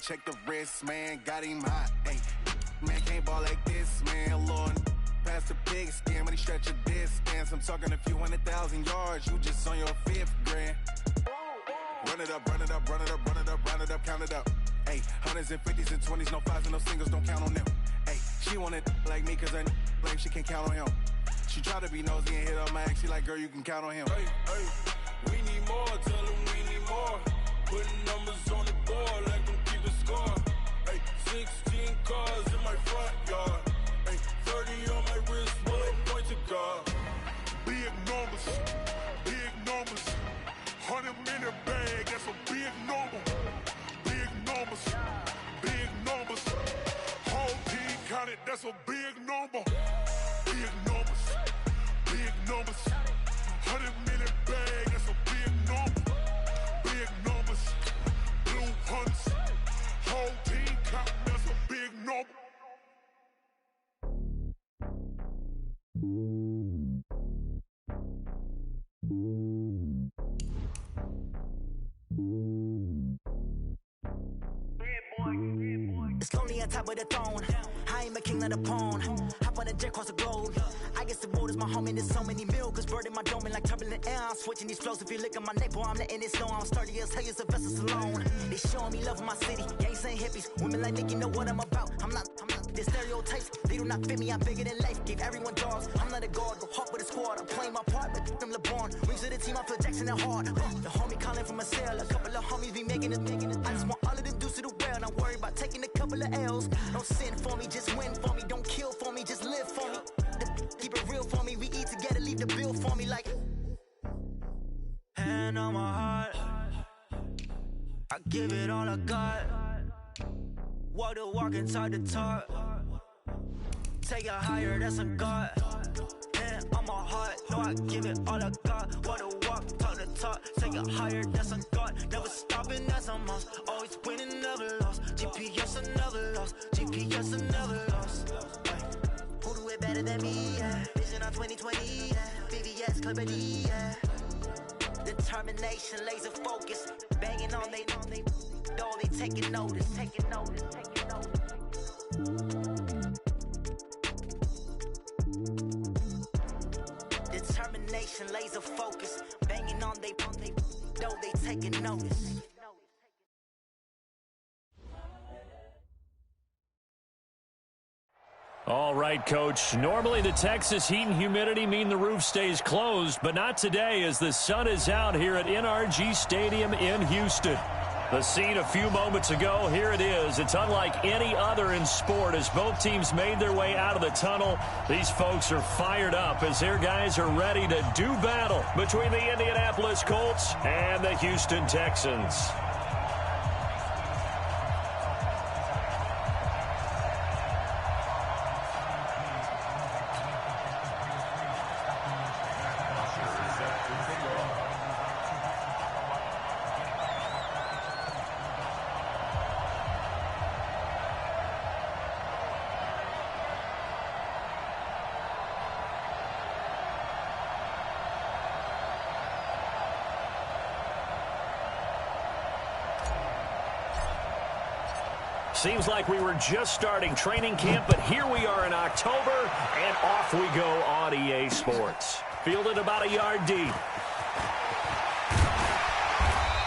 check the wrist, man, got him hot. Hey, man, can't ball like this, man, Lord. Past the pig skin, when he stretch a distance. I'm talking a few 100,000 yards, you just on your 5th grand. Run it up, run it up, run it up, run it up, run it up, count it up. Hey, hundreds and 50s and 20s, no 5s and no singles, don't count on them. Hey, she want it like me, cause I blame she can't count on him. She try to be nosy and hit up my ex, she like, girl, you can count on him. Hey, hey, we need more, tell them we need more. Putting numbers on the board, like them keep a score. Hey, 16 cars in my front yard. Hey, 30 on my wrist, bullet point to God. Big numbers, 100 minute bag, that's a big number. Big numbers, whole team counted, that's a big number. Big numbers, 100 minute bag, that's a big number. Big numbers, blue hunts, whole team counting, that's a big number. It's lonely on top of the throne. I ain't a king of the pawn. Hop on a jet across the globe. I guess the world is my home and there's so many milkers bird in my dome and like turbulent air. I'm switching these flows. If you look at my neck, boy, I'm letting it snow. I'm sturdy as hell as a vessel alone. They showing me love in my city. Gangs ain't hippies. Women like Nicky know what I'm about. I'm not the stereotypes. They do not fit me. I'm bigger than life. Give everyone dogs. I'm not a guard. Go hard with a squad. I'm playing my part, but them LeBron. Rings to the team. I feel Jackson and hard. The homie calling from a cell. A couple of homies be making it. I just want all of them dudes to the well. Not worry about taking a couple of L's. Don't sin for me, just win for me. Don't kill for me, just live for me. Keep it real for me. We eat together, leave the bill for me like. Hand on my heart, I give it all I got. Walk the walk inside the talk. Take it higher, that's a God. Hand on my heart, no, I give it all I got. Walk the walk, talk the talk. Take it higher, that's a God. Never stopping, that's a must. Always winning, never lost. GPS, I never lost. GPS, I never lost. Who do it better than me? Yeah. Vision on 2020. Yeah. VVS, Clippity. Yeah. Determination, laser focus. Banging on they door, they taking notice. Taking notice. Determination, laser focus. Banging on they door, they taking notice. All right, Coach. Normally the Texas heat and humidity mean the roof stays closed, but not today as the sun is out here at NRG Stadium in Houston. The scene a few moments ago, here it is. It's unlike any other in sport as both teams made their way out of the tunnel. These folks are fired up as their guys are ready to do battle between the Indianapolis Colts and the Houston Texans. Seems like we were just starting training camp, but here we are in October, and off we go on EA Sports. Fielded about a yard deep.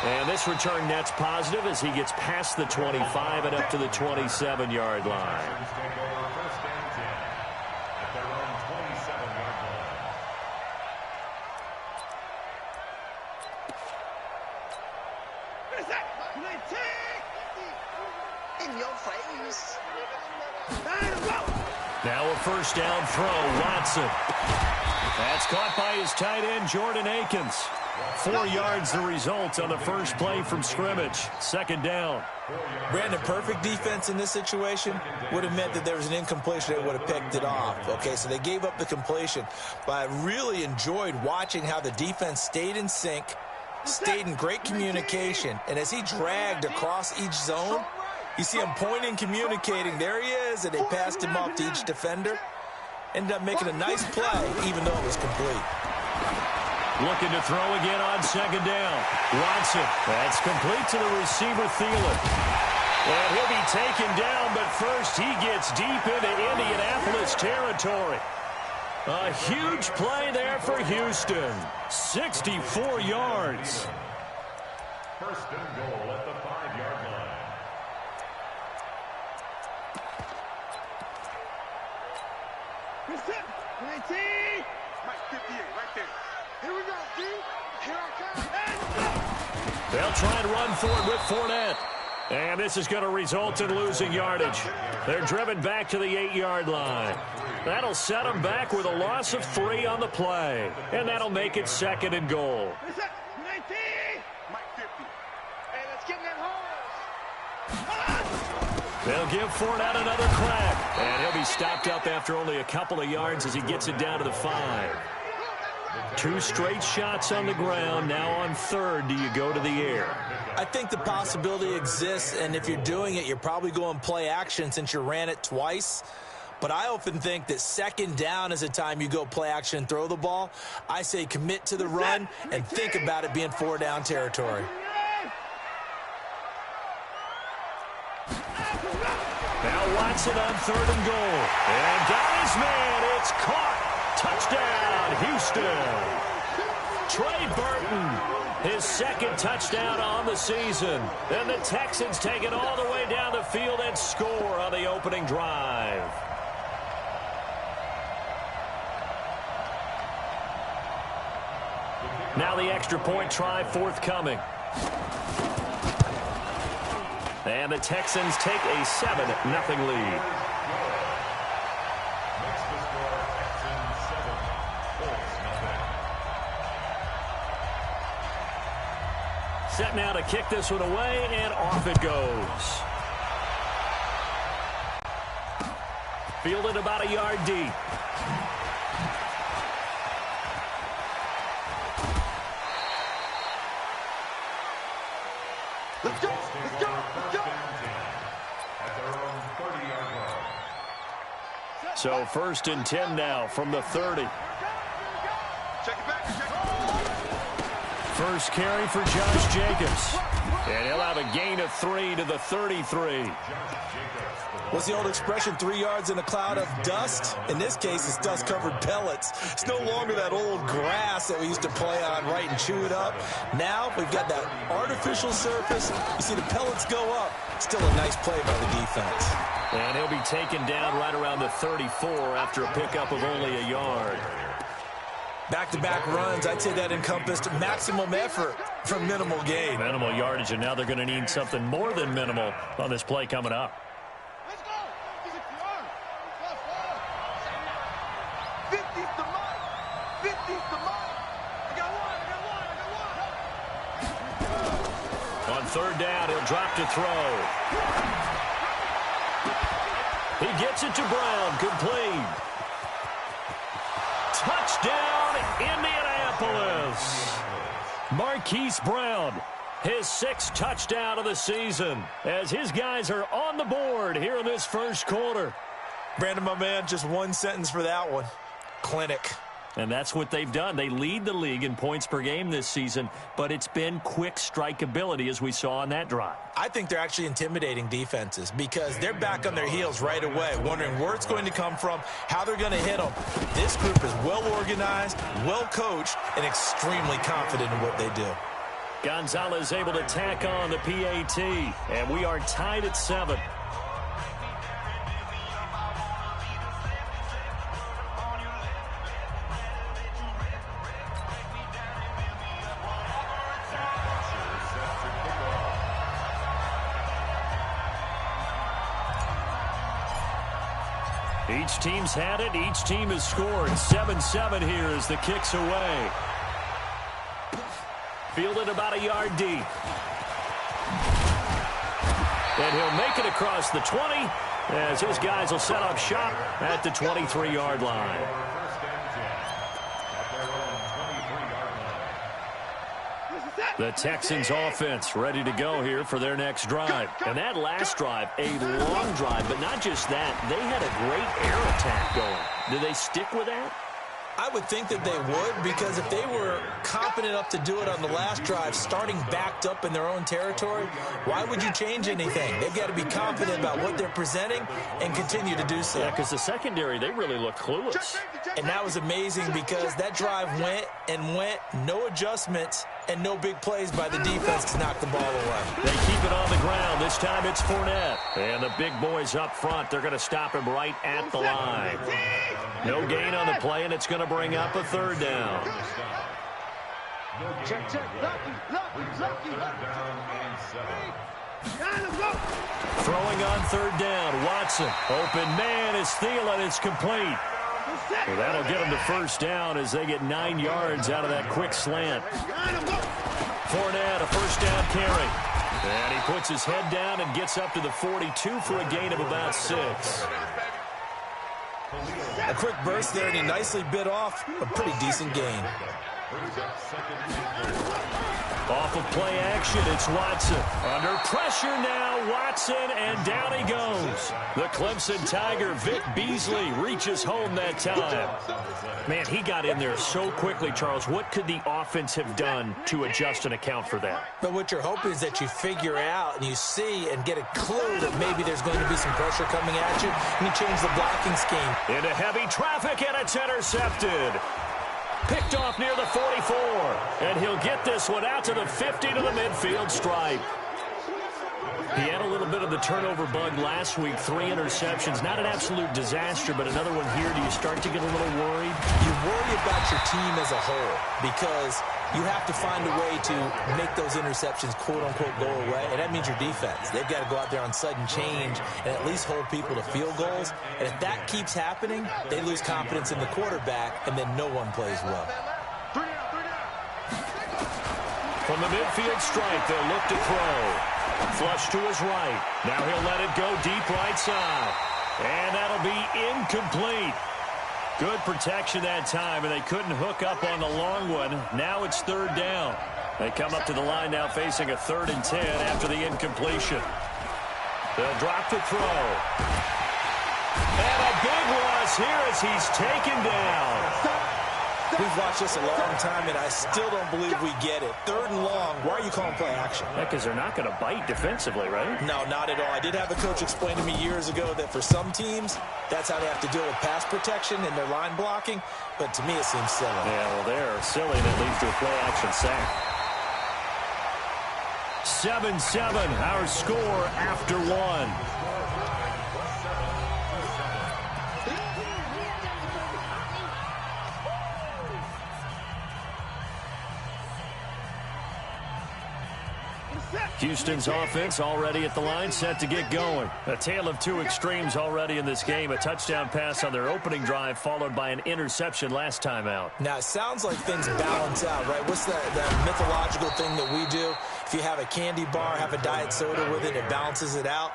And this return net's positive as he gets past the 25 and up to the 27-yard line. Now a first down throw, Watson. That's caught by his tight end, Jordan Akins. 4 yards the result on the first play from scrimmage. Second down. Brandon, perfect defense in this situation would have meant that there was an incompletion that would have picked it off. Okay, so they gave up the completion. But I really enjoyed watching how the defense stayed in sync, stayed in great communication. And as he dragged across each zone, you see him pointing, communicating. There he is, and they passed him off to each defender. Ended up making a nice play, even though it was complete. Looking to throw again on second down. Watson. That's complete to the receiver, Thielen. And taken down, but first he gets deep into Indianapolis territory. A huge play there for Houston. 64 yards. First and goal at the 5-yard line. Reset. 19. Mike 58 right there. Here we go, D. Here I come. They'll try and run for it with Fournette. And this is going to result in losing yardage. They're driven back to the 8-yard line. That'll set them back with a loss of 3 on the play. And that'll make it 2nd and goal. Reset. 19. Mike 50. Hey, let's get in that hole. They'll give Fournette another crack. And he'll be stopped up after only a couple of yards as he gets it down to the 5. 2 straight shots on the ground. Now on 3rd, do you go to the air? I think the possibility exists, and if you're doing it, you're probably going play action since you ran it twice. But I often think that 2nd down is a time you go play action and throw the ball. I say commit to the run and think about it being 4-down territory. Now Watson on 3rd and goal. And got his man. It's caught. Touchdown, Houston. Trey Burton, his 2nd touchdown on the season. And the Texans take it all the way down the field and score on the opening drive. Now the extra point try forthcoming. And the Texans take a 7-0 lead. Set now to kick this one away, and off it goes. Fielded about a yard deep. Let's go. Let's go. Let's go. At their own 30-yard line. So 1st and 10 now from the 30. Check it back. Check it. First carry for Josh Jacobs. And he'll have a gain of 3 to the 33. What's the old expression, 3 yards in a cloud of dust? In this case, it's dust-covered pellets. It's no longer that old grass that we used to play on, right, and chew it up. Now we've got that artificial surface. You see the pellets go up. Still a nice play by the defense. And he'll be taken down right around the 34 after a pickup of only a yard. Back-to-back runs, I'd say that encompassed maximum effort for minimal gain. Minimal yardage, and now they're going to need something more than minimal on this play coming up. Let's go. 50's the mark. 50's the mark. I got one. On 3rd down, he'll drop to throw. He gets it to Brown, complete. Touchdown, Indianapolis. Marquise Brown, his 6th touchdown of the season, as his guys are on the board here in this first quarter. Brandon, my man, just one sentence for that one. Clinic. And that's what they've done. They lead the league in points per game this season, but it's been quick strikeability as we saw on that drive. I think they're actually intimidating defenses because they're back on their heels right away, wondering where it's going to come from, how they're going to hit them. This group is well organized, well coached, and extremely confident in what they do. Gonzalez able to tack on the PAT, and we are tied at 7. Each team's had it. Each team has scored. 7-7 here as the kick's away. Fielded about a yard deep. And he'll make it across the 20 as his guys will set up shop at the 23-yard line. The Texans offense ready to go here for their next drive. And that last drive, a long drive, but not just that. They had a great air attack going. Do they stick with that? I would think that they would, because if they were confident enough to do it on the last drive, starting backed up in their own territory, why would you change anything? They've got to be confident about what they're presenting and continue to do so. Yeah, because the secondary, they really look clueless. And that was amazing because that drive went and went, no adjustments, and no big plays by the defense to knock the ball away. They keep it on the ground. This time it's Fournette. And the big boys up front, they're going to stop him right at the line. No gain on the play, and it's going to bring up a third down. Check. Lucky. Throwing on third down, Watson. Open man is Thielen. It's complete. Well, that'll get them to first down as they get 9 yards out of that quick slant. Fournette, a first down carry. And he puts his head down and gets up to the 42 for a gain of about 6. A quick burst there, and he nicely bit off a pretty decent gain. Off of play action, it's Watson. Under pressure now, Watson, and down he goes. The Clemson Tiger, Vic Beasley, reaches home that time. Man, he got in there so quickly, Charles. What could the offense have done to adjust and account for that? But what you're hoping is that you figure out and you see and get a clue that maybe there's going to be some pressure coming at you, and you change the blocking scheme. Into heavy traffic, and it's intercepted. Picked off near the 44, and he'll get this one out to the 50 to the midfield stripe. He had a little bit of the turnover bug last week, 3 interceptions. Not an absolute disaster, but another one here. Do you start to get a little worried? You worry about your team as a whole because you have to find a way to make those interceptions, quote-unquote, go away, and that means your defense. They've got to go out there on sudden change and at least hold people to field goals, and if that keeps happening, they lose confidence in the quarterback, and then no one plays well. From the midfield stripe, they'll look to throw. Flush to his right. Now he'll let it go deep right side. And that'll be incomplete. Good protection that time, and they couldn't hook up on the long one. Now it's third down. They come up to the line now facing a 3rd and 10 after the incompletion. They'll drop the throw. And a big loss here as he's taken down. We've watched this a long time, and I still don't believe we get it. 3rd and long, why are you calling play action? Yeah, because they're not going to bite defensively, right? No, not at all. I did have a coach explain to me years ago that for some teams, that's how they have to deal with pass protection and their line blocking, but to me it seems silly. Yeah, well, they're silly. That leads to a play action sack. 7-7, our score after 1. Houston's offense already at the line, set to get going. A tale of 2 extremes already in this game. A touchdown pass on their opening drive, followed by an interception last time out. Now, it sounds like things balance out, right? What's that mythological thing that we do? If you have a candy bar, have a diet soda with it, it balances it out.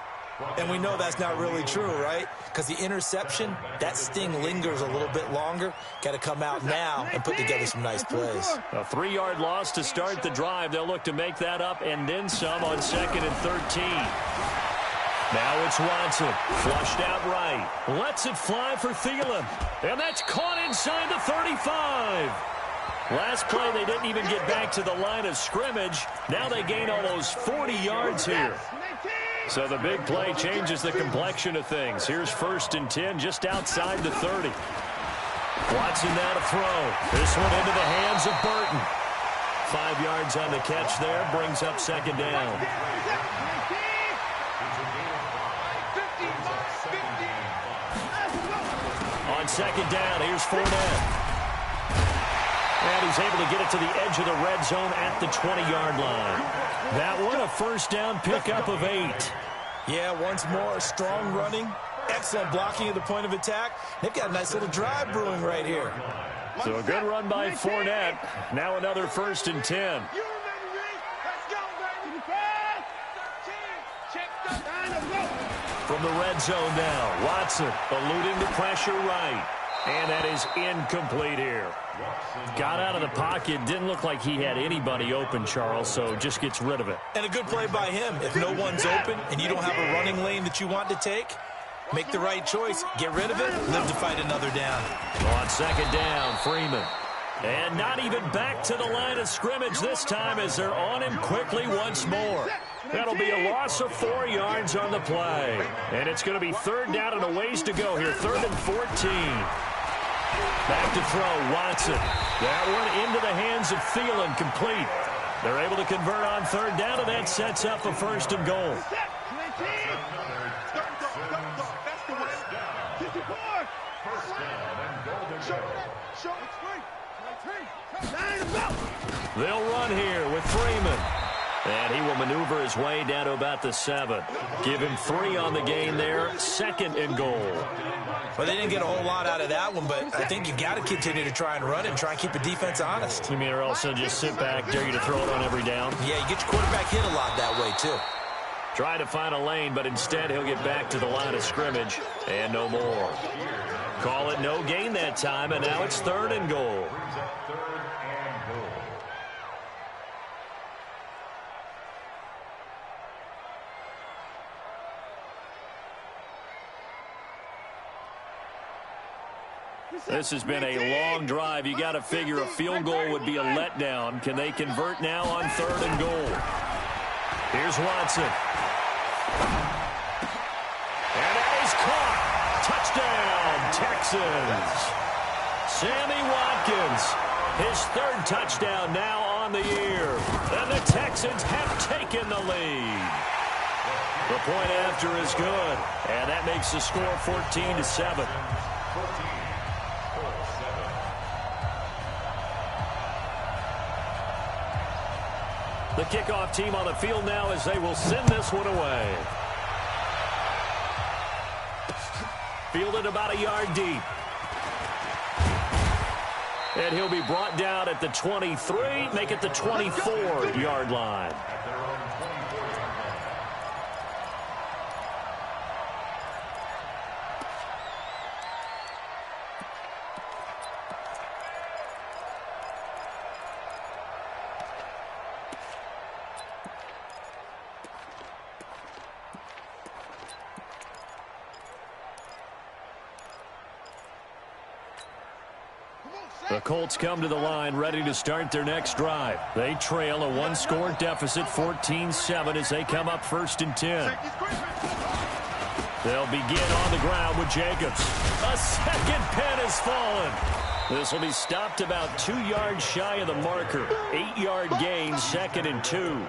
And we know that's not really true, right? Because the interception, that sting lingers a little bit longer. Got to come out now and put together some nice plays. A 3-yard loss to start the drive. They'll look to make that up and then some on 2nd and 13. Now it's Watson, flushed out right. Lets it fly for Thielen. And that's caught inside the 35. Last play, they didn't even get back to the line of scrimmage. Now they gain almost 40 yards here. So the big play changes the complexion of things. Here's 1st and 10 just outside the 30. Watson now to throw. This one into the hands of Burton. 5 yards on the catch there, brings up 2nd down. On 2nd down, here's Fournette. And he's able to get it to the edge of the red zone at the 20-yard line. That one, a first down pickup of 8. Yeah, once more, strong running, excellent blocking at the point of attack. They've got a nice little drive brewing right here. So a good run by Fournette. Now another 1st and 10. From the red zone now, Watson eluding the pressure right. And that is incomplete here. Got out of the pocket. Didn't look like he had anybody open, Charles, so just gets rid of it. And a good play by him. If no one's open and you don't have a running lane that you want to take, Make the right choice. Get rid of it. Live to fight another down. On second down, Freeman. And not even back to the line of scrimmage this time as they're on him quickly once more. That'll be a loss of 4 yards on the play. And it's going to be third down and a ways to go here. 3rd and 14. Back to throw, Watson. That one into the hands of Thielen, complete. They're able to convert on third down, and that sets up a 1st and goal. They'll run here with Freeman. And he will maneuver his way down to about the 7. Give him 3 on the gain there. 2nd and goal. Well, they didn't get a whole lot out of that one, but I think you got to continue to try and run and try and keep the defense honest. You mean, or also just sit back, dare you to throw it on every down? Yeah, you get your quarterback hit a lot that way, too. Try to find a lane, but instead he'll get back to the line of scrimmage and no more. Call it no gain that time, and now it's 3rd and goal. This has been a long drive. You got to figure a field goal would be a letdown. Can they convert now on 3rd and goal? Here's Watson. And that is caught. Touchdown, Texans. Sammy Watkins, his 3rd touchdown now on the year. And the Texans have taken the lead. The point after is good. And that makes the score 14-7. The kickoff team on the field now as they will send this one away. Fielded about a yard deep. And he'll be brought down at the 23, make it the 24-yard line. The Colts come to the line ready to start their next drive. They trail a 1-score deficit, 14-7, as they come up 1st and 10. They'll begin on the ground with Jacobs. A second pen has fallen. This will be stopped about 2 yards shy of the marker. 8-yard gain, 2nd and 2.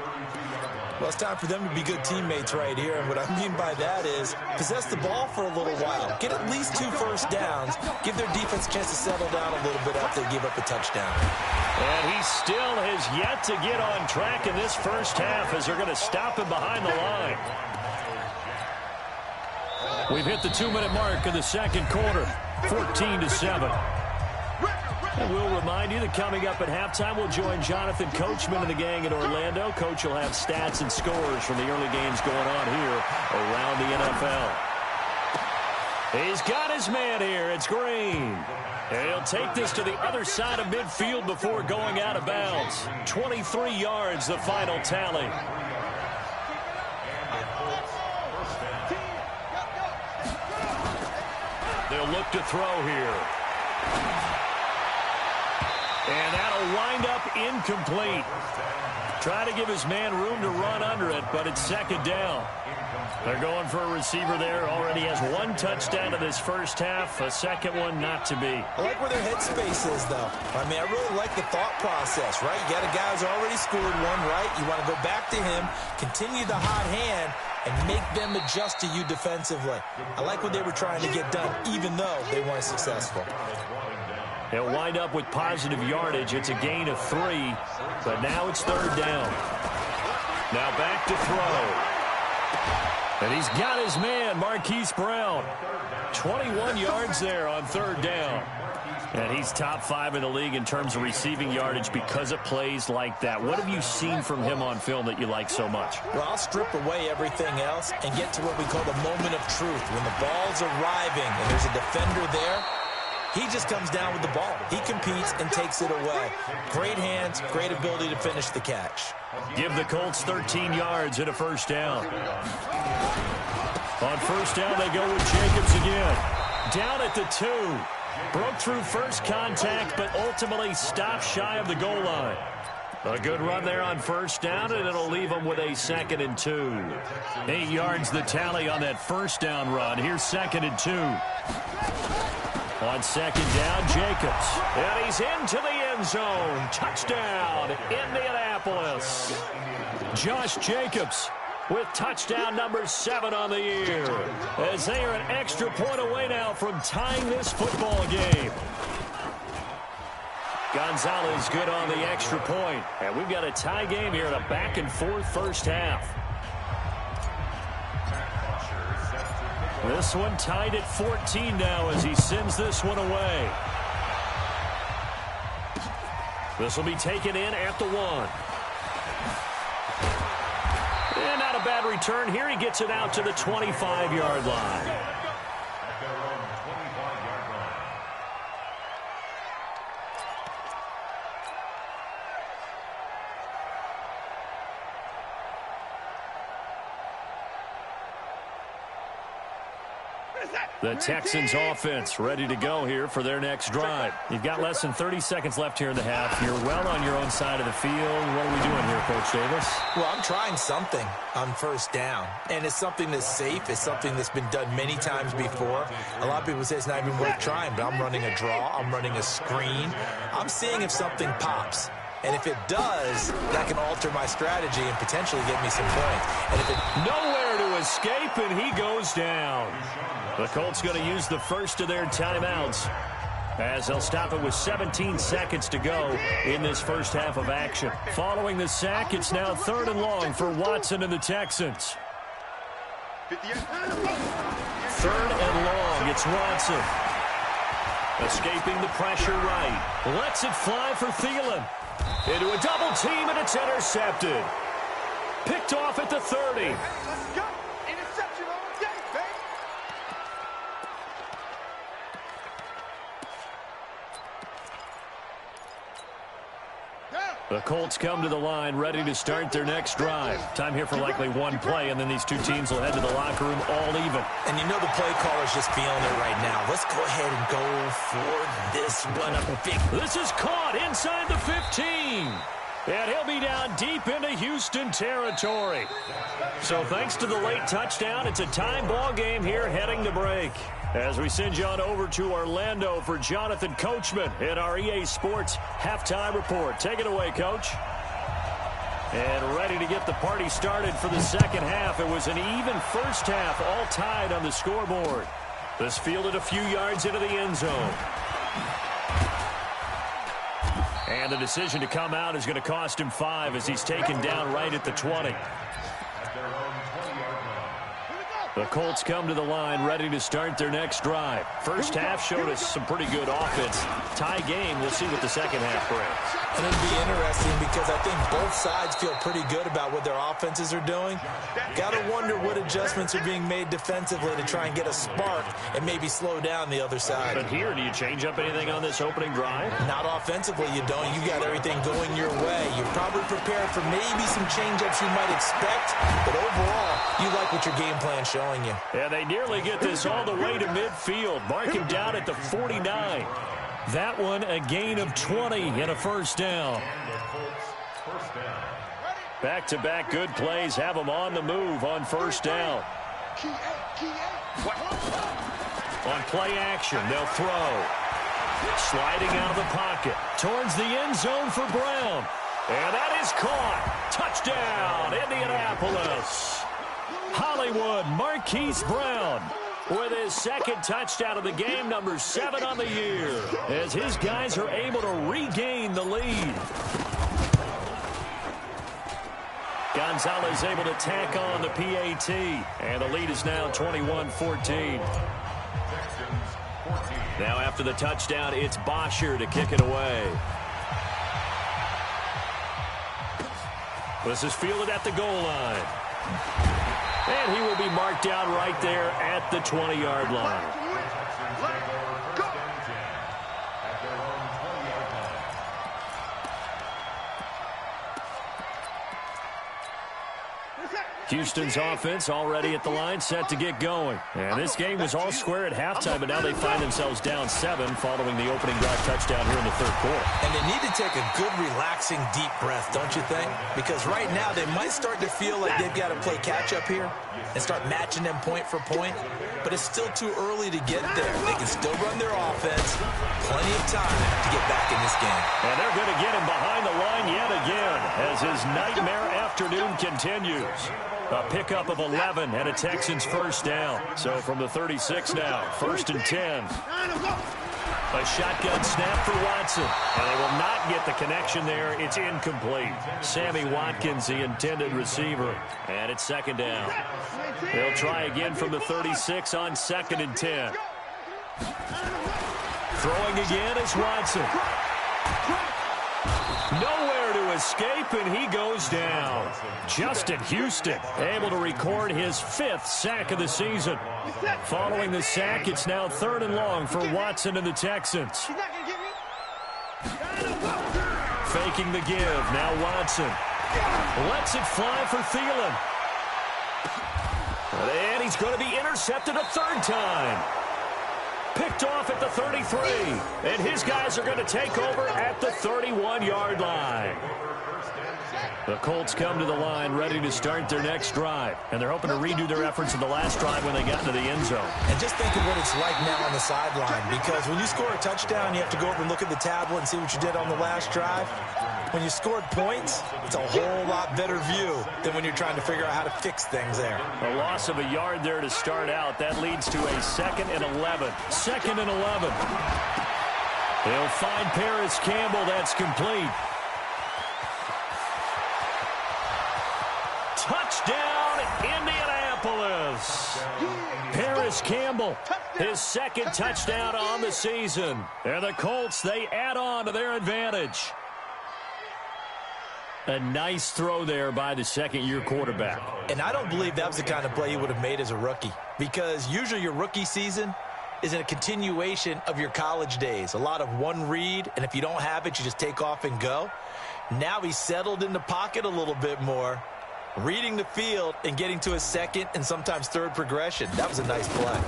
Well, it's time for them to be good teammates right here. And what I mean by that is possess the ball for a little while. Get at least 2 first downs. Give their defense a chance to settle down a little bit after they give up a touchdown. And he still has yet to get on track in this first half as they're going to stop him behind the line. We've hit the 2-minute mark of the 2nd quarter, 14-7. And we'll remind you that coming up at halftime, we'll join Jonathan Coachman and the gang in Orlando. Coach will have stats and scores from the early games going on here around the NFL. He's got his man here. It's Green. And he'll take this to the other side of midfield before going out of bounds. 23 yards, the final tally. They'll look to throw here. And that'll wind up incomplete. Try to give his man room to run under it, but it's 2nd down. They're going for a receiver there. Already has 1 touchdown in this first half. A 2nd one not to be. I like where their headspace is, though. I mean, I really like the thought process, right? You got a guy who's already scored one, right? You want to go back to him, continue the hot hand, and make them adjust to you defensively. I like what they were trying to get done, even though they weren't successful. They'll wind up with positive yardage. It's a gain of 3, but now it's 3rd down. Now back to throw. And he's got his man, Marquise Brown. 21 yards there on 3rd down. And he's top 5 in the league in terms of receiving yardage because of plays like that. What have you seen from him on film that you like so much? Well, I'll strip away everything else and get to what we call the moment of truth. When the ball's arriving and there's a defender there, he just comes down with the ball. He competes and takes it away. Great hands, great ability to finish the catch. Give the Colts 13 yards and a 1st down. On first down, they go with Jacobs again. Down at the 2. Broke through first contact, but ultimately stopped shy of the goal line. A good run there on first down, and it'll leave them with a 2nd and 2. 8 yards the tally on that first down run. Here's 2nd and 2. On 2nd down, Jacobs. And he's into the end zone. Touchdown, Indianapolis. Josh Jacobs with touchdown number 7 on the year, as they are an extra point away now from tying this football game. Gonzalez good on the extra point. And we've got a tie game here in a back-and-forth first half. This one tied at 14 now as he sends this one away. This will be taken in at the 1. And not a bad return here. He gets it out to the 25-yard line. The Texans offense ready to go here for their next drive. You've got less than 30 seconds left here in the half. You're well on your own side of the field. What are we doing here, Coach Davis? Well, I'm trying something on first down, and it's something that's safe. It's something that's been done many times before. A lot of people say it's not even worth trying, but I'm running a draw. I'm running a screen. I'm seeing if something pops. And if it does, that can alter my strategy and potentially get me some points. And if it... Nowhere to escape, and he goes down. The Colts going to use the first of their timeouts as they'll stop it with 17 seconds to go in this first half of action. Following the sack, it's now 3rd and long for Watson and the Texans. 3rd and long, it's Watson. Escaping the pressure right. Lets it fly for Thielen. Into a double team, and it's intercepted. Picked off at the 30. Let's go. Interception all day, baby. The Colts come to the line ready to start their next drive. Time here for likely one play, and then these two teams will head to the locker room all even. And you know the play caller's just feeling it right now. Let's go ahead and go for this one. This is caught inside the 15. And he'll be down deep into Houston territory. So thanks to the late touchdown, it's a time ball game here heading to break. As we send you on over to Orlando for Jonathan Coachman in our EA Sports Halftime Report. Take it away, Coach. And ready to get the party started for the second half. It was an even first half, all tied on the scoreboard. This fielded a few yards into the end zone. And the decision to come out is going to cost him 5 as he's taken down right at the 20. The Colts come to the line ready to start their next drive. First half showed us some pretty good offense. Tie game, we'll see what the second half brings. And it'll be interesting because I think both sides feel pretty good about what their offenses are doing. Got to wonder what adjustments are being made defensively to try and get a spark and maybe slow down the other side. But here, do you change up anything on this opening drive? Not offensively, you don't. You got everything going your way. You're probably prepared for maybe some change-ups you might expect, but overall, you like what your game plan's showing you. Yeah, they nearly get this all the way to midfield. Mark him down at the 49. That one a gain of 20 and a first down. Back-to-back good plays have them on the move on first down. On play action, they'll throw. Sliding out of the pocket towards the end zone for Brown. And that is caught. Touchdown, Indianapolis. Hollywood Marquise Brown with his second touchdown of the game, number 7 on the year, as his guys are able to regain the lead. Gonzalez able to tack on the PAT, and the lead is now 21-14. Now after the touchdown, it's Bosher to kick it away. This is fielded at the goal line. And he will be marked down right there at the 20-yard line. Houston's offense already at the line, set to get going. And this game was all square at halftime, but now they find themselves down 7 following the opening drive touchdown here in the third quarter. And they need to take a good, relaxing, deep breath, don't you think? Because right now they might start to feel like they've got to play catch-up here and start matching them point for point. But it's still too early to get there. They can still run their offense. Plenty of time to get back in this game. And they're going to get him behind the line yet again as his nightmare afternoon continues. A pickup of 11 and a Texans first down. So from the 36 now, 1st and 10. A shotgun snap for Watson. And they will not get the connection there. It's incomplete. Sammy Watkins, the intended receiver. And it's 2nd down. They'll try again from the 36 on 2nd and 10. Throwing again is Watson. Nowhere to escape, and he goes down. Justin Houston able to record his 5th sack of the season. Following the sack, it's now 3rd and long for Watson and the Texans. Faking the give. Now Watson lets it fly for Thielen. And he's going to be intercepted a 3rd time. Picked off at the 33. And his guys are going to take over at the 31-yard line. The Colts come to the line ready to start their next drive. And they're hoping to redo their efforts in the last drive when they got into the end zone. And just think of what it's like now on the sideline. Because when you score a touchdown, you have to go over and look at the tablet and see what you did on the last drive. When you scored points, it's a whole lot better view than when you're trying to figure out how to fix things there. A loss of a yard there to start out. That leads to a 2nd and 11. 2nd and 11. They'll find Paris Campbell. That's complete. Touchdown, Indianapolis. Paris Campbell, his 2nd touchdown on the season. And the Colts, they add on to their advantage. A nice throw there by the 2nd-year quarterback. And I don't believe that was the kind of play he would have made as a rookie. Because usually your rookie season is a continuation of your college days. A lot of one read, and if you don't have it, you just take off and go. Now he's settled in the pocket a little bit more, reading the field and getting to his 2nd and sometimes 3rd progression. That was a nice play.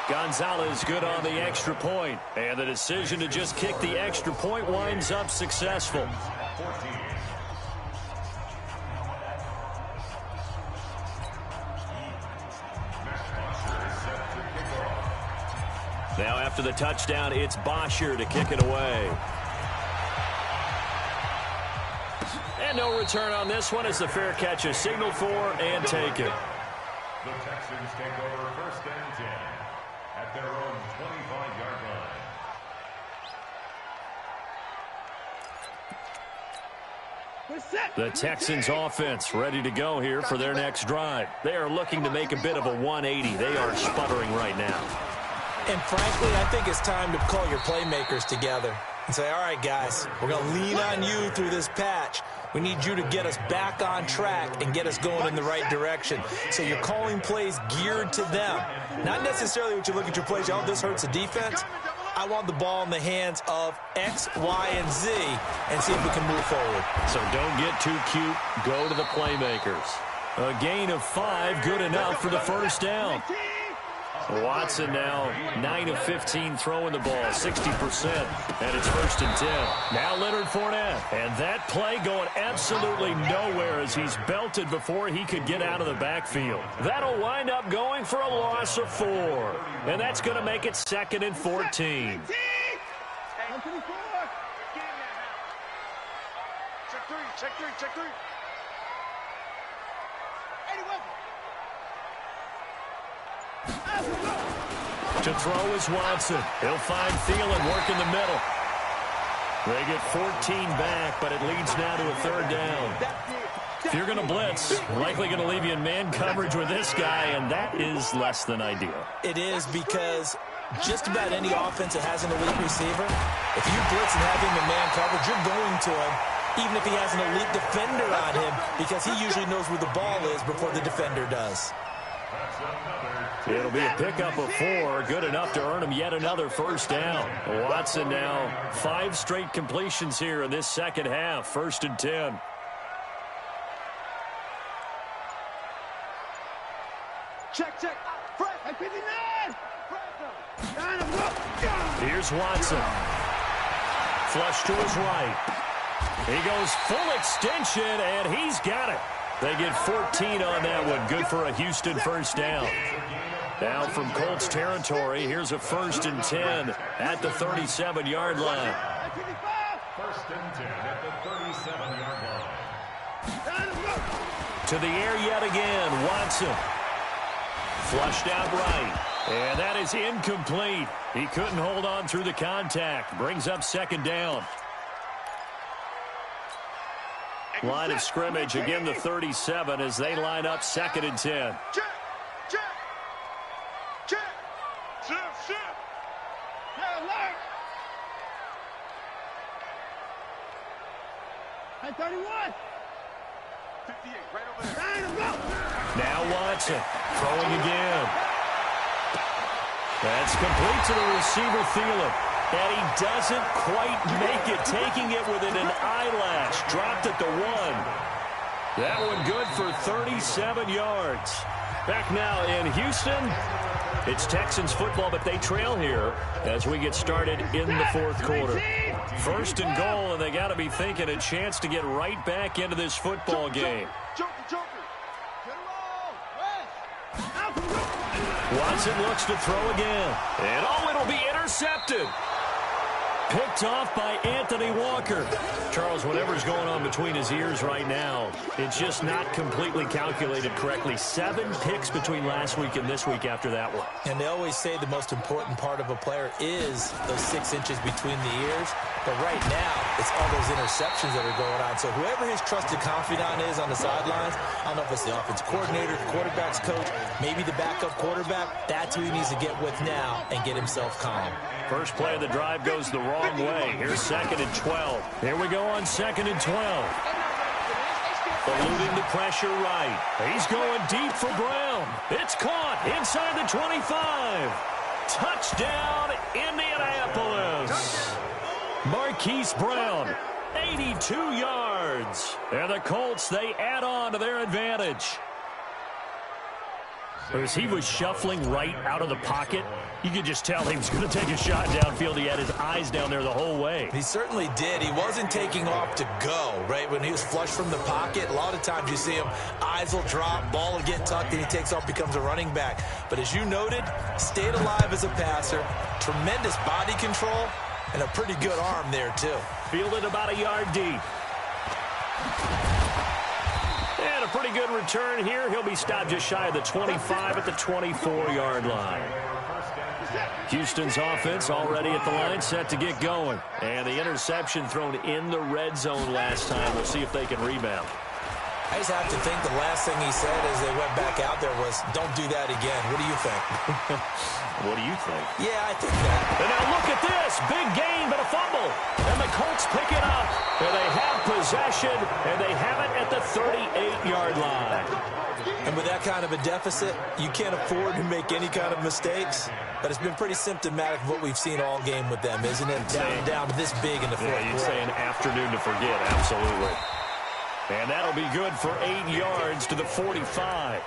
Gonzalez good on the extra point, and the decision to just kick the extra point winds up successful. Now after the touchdown, it's Bosher to kick it away. And no return on this one as the fair catch is signaled for and taken. The Texans take over 1st and 10 at their own 25-yard line. The Texans offense ready to go here for their next drive. They are looking to make a bit of a 180. They are sputtering right now. And frankly, I think it's time to call your playmakers together and say, all right, guys, we're going to lean on you through this patch. We need you to get us back on track and get us going in the right direction. So you're calling plays geared to them. Not necessarily what you look at your plays, oh, this hurts the defense. I want the ball in the hands of X, Y, and Z and see if we can move forward. So don't get too cute. Go to the playmakers. A gain of 5, good enough for the first down. Watson now 9 of 15 throwing the ball, 60%, and it's 1st and 10. Now Leonard Fournette, and that play going absolutely nowhere as he's belted before he could get out of the backfield. That'll wind up going for a loss of 4, and that's going to make it 2nd and 14. Check three. To throw is Watson. He'll find Thielen working the middle. They get 14 back, but it leads now to a 3rd down. If you're going to blitz, likely going to leave you in man coverage with this guy, and that is less than ideal. It is because just about any offense that has an elite receiver, if you blitz and have him in man coverage, you're going to him, even if he has an elite defender on him, because he usually knows where the ball is before the defender does. It'll be a pickup of 4, good enough to earn him yet another first down. Watson now 5 straight completions here in this second half, 1st and 10. Check. Fresh. Hey, 59. Here's Watson. Flush to his right. He goes full extension, and he's got it. They get 14 on that one. Good for a Houston first down. Now from Colts territory, here's a 1st and 10 at the 37-yard line. 1st and 10 at the 37-yard line. To the air yet again, Watson. Flushed out right. And that is incomplete. He couldn't hold on through the contact. Brings up 2nd down. Line of scrimmage, again the 37 as they line up 2nd and 10. Check. Yeah, alert. Hey, 31. 58, right over there. Now Watson throwing again. That's complete to the receiver, Thielen. And he doesn't quite make it, taking it within an eyelash. Dropped at the 1. That one good for 37 yards. Back now in Houston. It's Texans football, but they trail here as we get started in the 4th quarter. 1st and goal, and they got to be thinking a chance to get right back into this football game. Watson looks to throw again. And it'll be intercepted. Picked off by Anthony Walker. Charles, whatever's going on between his ears right now, it's just not completely calculated correctly. 7 picks between last week and this week after that one. And they always say the most important part of a player is those 6 inches between the ears. But right now, it's all those interceptions that are going on. So whoever his trusted confidant is on the sidelines, I don't know if it's the offensive coordinator, the quarterback's coach, maybe the backup quarterback, that's who he needs to get with now and get himself calm. First play of the drive goes the wrong way. Here's 2nd and 12. Here we go on 2nd and 12. Eluding the pressure right. He's going deep for Brown. It's caught inside the 25. Touchdown, Indianapolis. Marquise Brown, 82 yards. And the Colts, they add on to their advantage. As he was shuffling right out of the pocket, you could just tell he was going to take a shot downfield. He had his eyes down there the whole way. He certainly did. He wasn't taking off to go, right? When he was flush from the pocket, a lot of times you see him, eyes will drop, ball will get tucked, and he takes off, becomes a running back. But as you noted, stayed alive as a passer, tremendous body control, and a pretty good arm there, too. Fielded about a yard deep. And a pretty good return here. He'll be stopped just shy of the 25 at the 24-yard line. Houston's offense already at the line, set to get going. And the interception thrown in the red zone last time. We'll see if they can rebound. I just have to think the last thing he said as they went back out there was, don't do that again. What do you think? What do you think? Yeah, I think that. And now look at this. Big gain, but a fumble. And the Colts pick it up. And they have possession, and they have it at the 38-yard line. And with that kind of a deficit, you can't afford to make any kind of mistakes. But it's been pretty symptomatic of what we've seen all game with them, isn't it? Down this big in the fourth quarter. You'd say an afternoon to forget, absolutely. And that'll be good for 8 yards to the 45.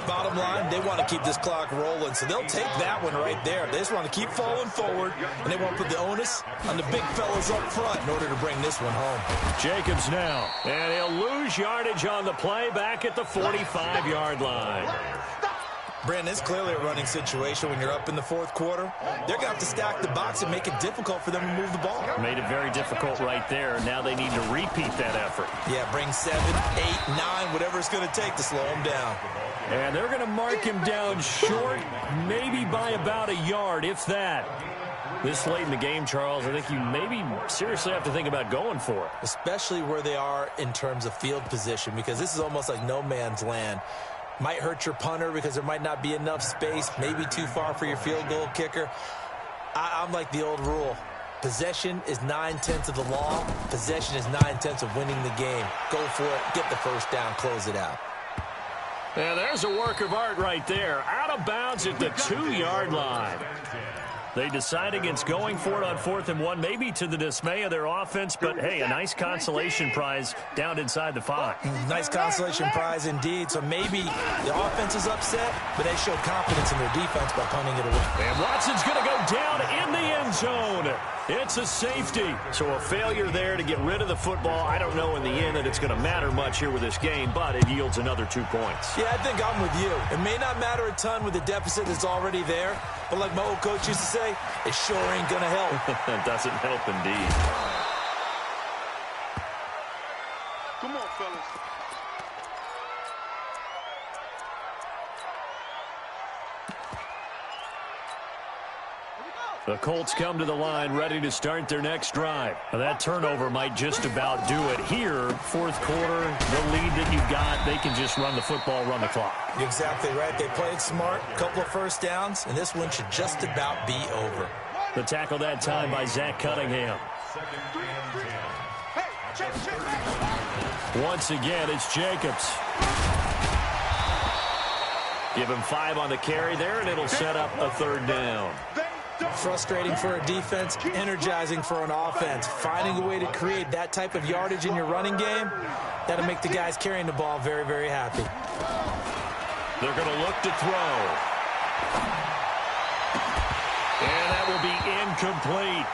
Bottom line, they want to keep this clock rolling, so they'll take that one right there. They just want to keep falling forward, and they want to put the onus on the big fellas up front in order to bring this one home. Jacobs now, and he'll lose yardage on the play back at the 45-yard line. Brandon, it's clearly a running situation when you're up in the fourth quarter. They're going to have to stack the box and make it difficult for them to move the ball. Made it very difficult right there. Now they need to repeat that effort. Yeah, bring 7, 8, 9, whatever it's going to take to slow them down. And they're going to mark him down short, maybe by about a yard, if that. This late in the game, Charles, I think you maybe seriously have to think about going for it. Especially where they are in terms of field position, because this is almost like no man's land. Might hurt your punter because there might not be enough space, maybe too far for your field goal kicker. I'm like the old rule. Possession is 9/10 of the law. Possession is 9/10 of winning the game. Go for it, get the first down, close it out. And there's a work of art right there. Out of bounds at the 2-yard line. They decide against going for it on 4th and 1, maybe to the dismay of their offense, but, hey, a nice consolation prize down inside the 5. Nice consolation prize indeed. So maybe the offense is upset, but they showed confidence in their defense by punting it away. And Watson's going to go down in the end zone. It's a safety. So a failure there to get rid of the football. I don't know in the end that it's going to matter much here with this game, but it yields another 2 points. Yeah, I think I'm with you. It may not matter a ton with the deficit that's already there, but like my old coach used to say, it sure ain't going to help. It doesn't help indeed. Come on, fellas. The Colts come to the line ready to start their next drive. Now, that turnover might just about do it here. 4th quarter, the lead that you've got, they can just run the football, run the clock. Exactly right. They played smart, a couple of first downs, and this one should just about be over. The tackle that time by Zach Cunningham. Once again, it's Jacobs. Give him 5 on the carry there, and it'll set up a 3rd down. Frustrating for a defense, energizing for an offense. Finding a way to create that type of yardage in your running game, that'll make the guys carrying the ball very, very happy. They're going to look to throw. And that will be incomplete.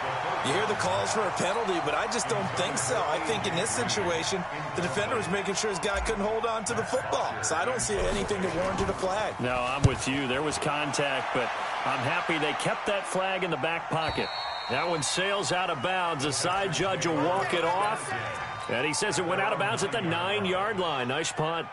You hear the calls for a penalty, but I just don't think so. I think in this situation, the defender was making sure his guy couldn't hold on to the football. So I don't see anything that warranted a flag. No, I'm with you. There was contact, but I'm happy they kept that flag in the back pocket. That one sails out of bounds. The side judge will walk it off. And he says it went out of bounds at the 9-yard line. Nice punt.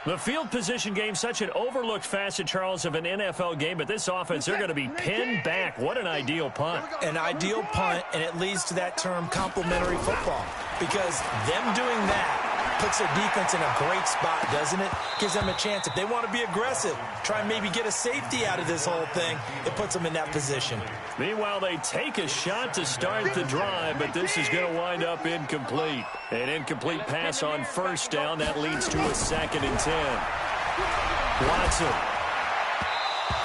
The field position game, such an overlooked facet, Charles, of an NFL game, but this offense, they're going to be pinned back. What an ideal punt. An ideal punt, and it leads to that term complementary football, because them doing that puts their defense in a great spot, doesn't it? Gives them a chance. If they want to be aggressive, try and maybe get a safety out of this whole thing, it puts them in that position. Meanwhile, they take a shot to start the drive, but this is going to wind up incomplete. An incomplete pass on 1st down. That leads to a 2nd and 10. Watson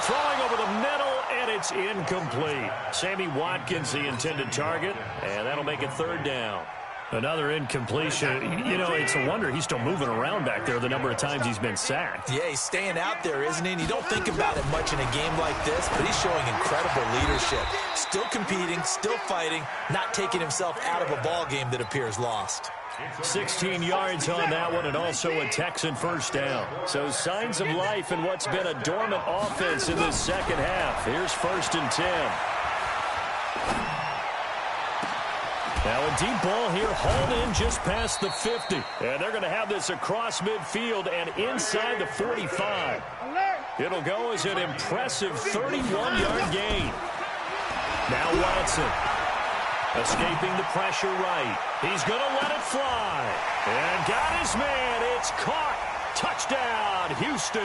throwing over the middle, and it's incomplete. Sammy Watkins, the intended target, and that'll make it 3rd down. Another incompletion. You know, it's a wonder he's still moving around back there the number of times he's been sacked. Yeah, he's staying out there, isn't he? And you don't think about it much in a game like this, but he's showing incredible leadership. Still competing, still fighting, not taking himself out of a ball game that appears lost. 16 yards on that one, and also a Texan 1st down. So signs of life in what's been a dormant offense in this second half. Here's 1st and 10. Now a deep ball here, hauled in just past the 50. And they're going to have this across midfield and inside the 45. It'll go as an impressive 31-yard gain. Now Watson, escaping the pressure right. He's going to let it fly. And got his man. It's caught. Touchdown, Houston.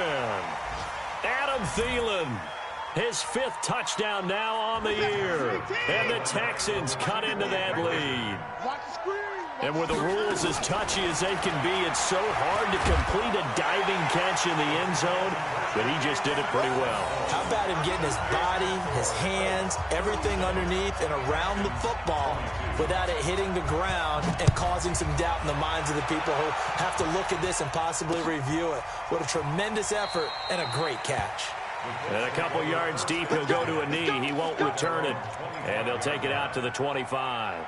Adam Thielen. His 5th touchdown now on the year. And the Texans cut into that lead. And with the rules as touchy as they can be, it's so hard to complete a diving catch in the end zone, but he just did it pretty well. How about him getting his body, his hands, everything underneath and around the football without it hitting the ground and causing some doubt in the minds of the people who have to look at this and possibly review it. What a tremendous effort and a great catch. And a couple yards deep, he'll go to a knee. He won't return it. And they'll take it out to the 25.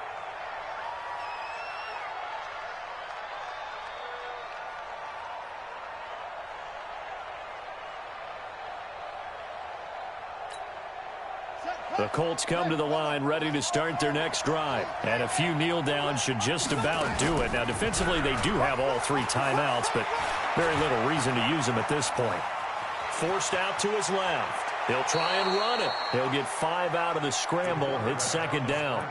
The Colts come to the line ready to start their next drive. And a few kneel downs should just about do it. Now, defensively, they do have all 3 timeouts, but very little reason to use them at this point. Forced out to his left. He'll try and run it. He'll get 5 out of the scramble. It's 2nd down.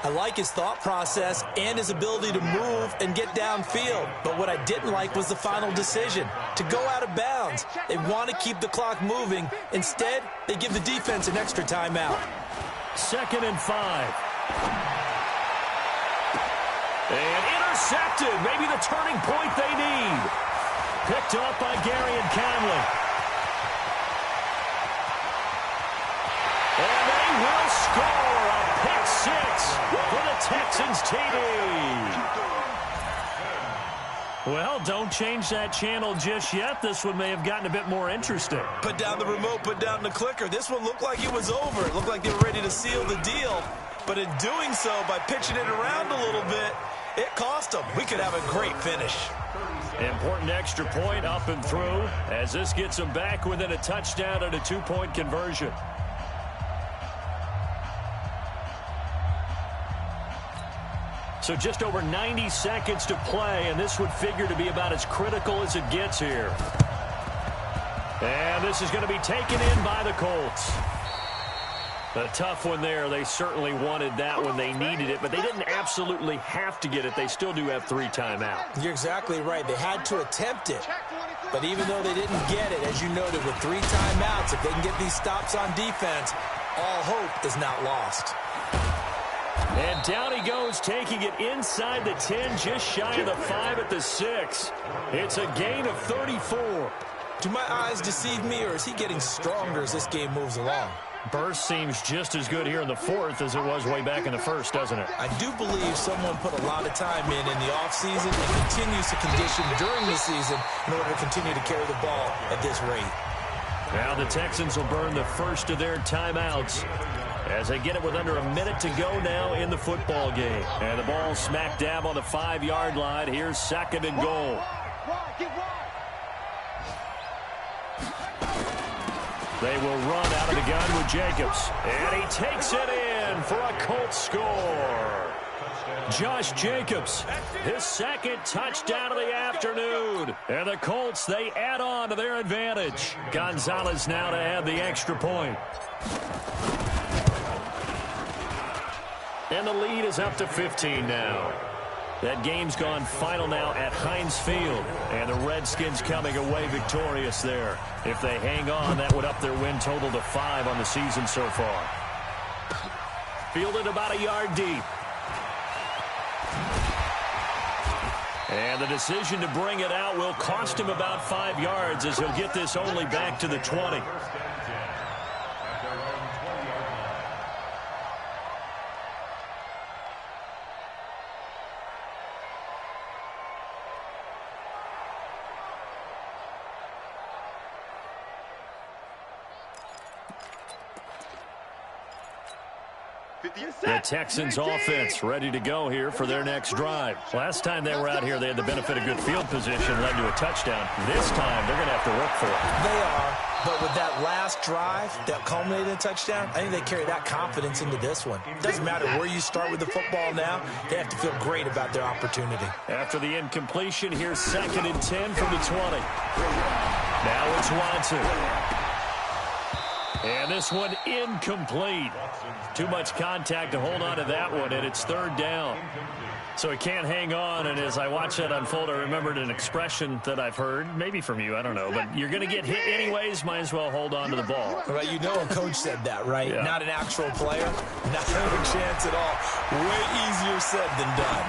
I like his thought process and his ability to move and get downfield. But what I didn't like was the final decision, to go out of bounds. They want to keep the clock moving. Instead, they give the defense an extra timeout. 2nd and 5. And intercepted. Maybe the turning point they need. Picked up by Gary and Conley. And they score, a pick six for the Texans TD. Well, don't change that channel just yet. This one may have gotten a bit more interesting. Put down the remote, put down the clicker. This one looked like it was over. It looked like they were ready to seal the deal. But in doing so, by pitching it around a little bit, it cost them. We could have a great finish. Important extra point up and through as this gets them back within a touchdown and a two-point conversion. So just over 90 seconds to play, and this would figure to be about as critical as it gets here. And this is going to be taken in by the Colts. A tough one there. They certainly wanted that when they needed it, but they didn't absolutely have to get it. They still do have 3 timeouts. You're exactly right. They had to attempt it. But even though they didn't get it, as you noted, with 3 timeouts, if they can get these stops on defense, all hope is not lost. And down he goes, taking it inside the 10, just shy of the 5 at the 6. It's a gain of 34. Do my eyes deceive me, or is he getting stronger as this game moves along? Burst seems just as good here in the 4th as it was way back in the 1st, doesn't it? I do believe someone put a lot of time in the offseason and continues to condition during the season in order to continue to carry the ball at this rate. Now the Texans will burn the first of their timeouts as they get it with under a minute to go now in the football game. And the ball smack dab on the 5-yard line. Here's 2nd and goal. They will run out of the gun with Jacobs. And he takes it in for a Colts score. Josh Jacobs, his 2nd touchdown of the afternoon. And the Colts, they add on to their advantage. Gonzalez now to add the extra point. And the lead is up to 15 now. That game's gone final now at Heinz Field. And the Redskins coming away victorious there. If they hang on, that would up their win total to 5 on the season so far. Fielded about a yard deep. And the decision to bring it out will cost him about 5 yards as he'll get this only back to the 20. The Texans offense ready to go here for their next drive. Last time they were out here, they had the benefit of good field position, led to a touchdown. This time, they're going to have to work for it. They are, but with that last drive that culminated in a touchdown, I think they carry that confidence into this one. It doesn't matter where you start with the football now. They have to feel great about their opportunity. After the incompletion, here's 2nd and 10 from the 20. Now it's Watson. And this one incomplete. Too much contact to hold on to that one, and it's 3rd down. So he can't hang on, and as I watch that unfold, I remembered an expression that I've heard, maybe from you, I don't know, but you're going to get hit anyways, might as well hold on to the ball. Well, you know a coach said that, right? Yeah. Not an actual player. Not a chance at all. Way easier said than done.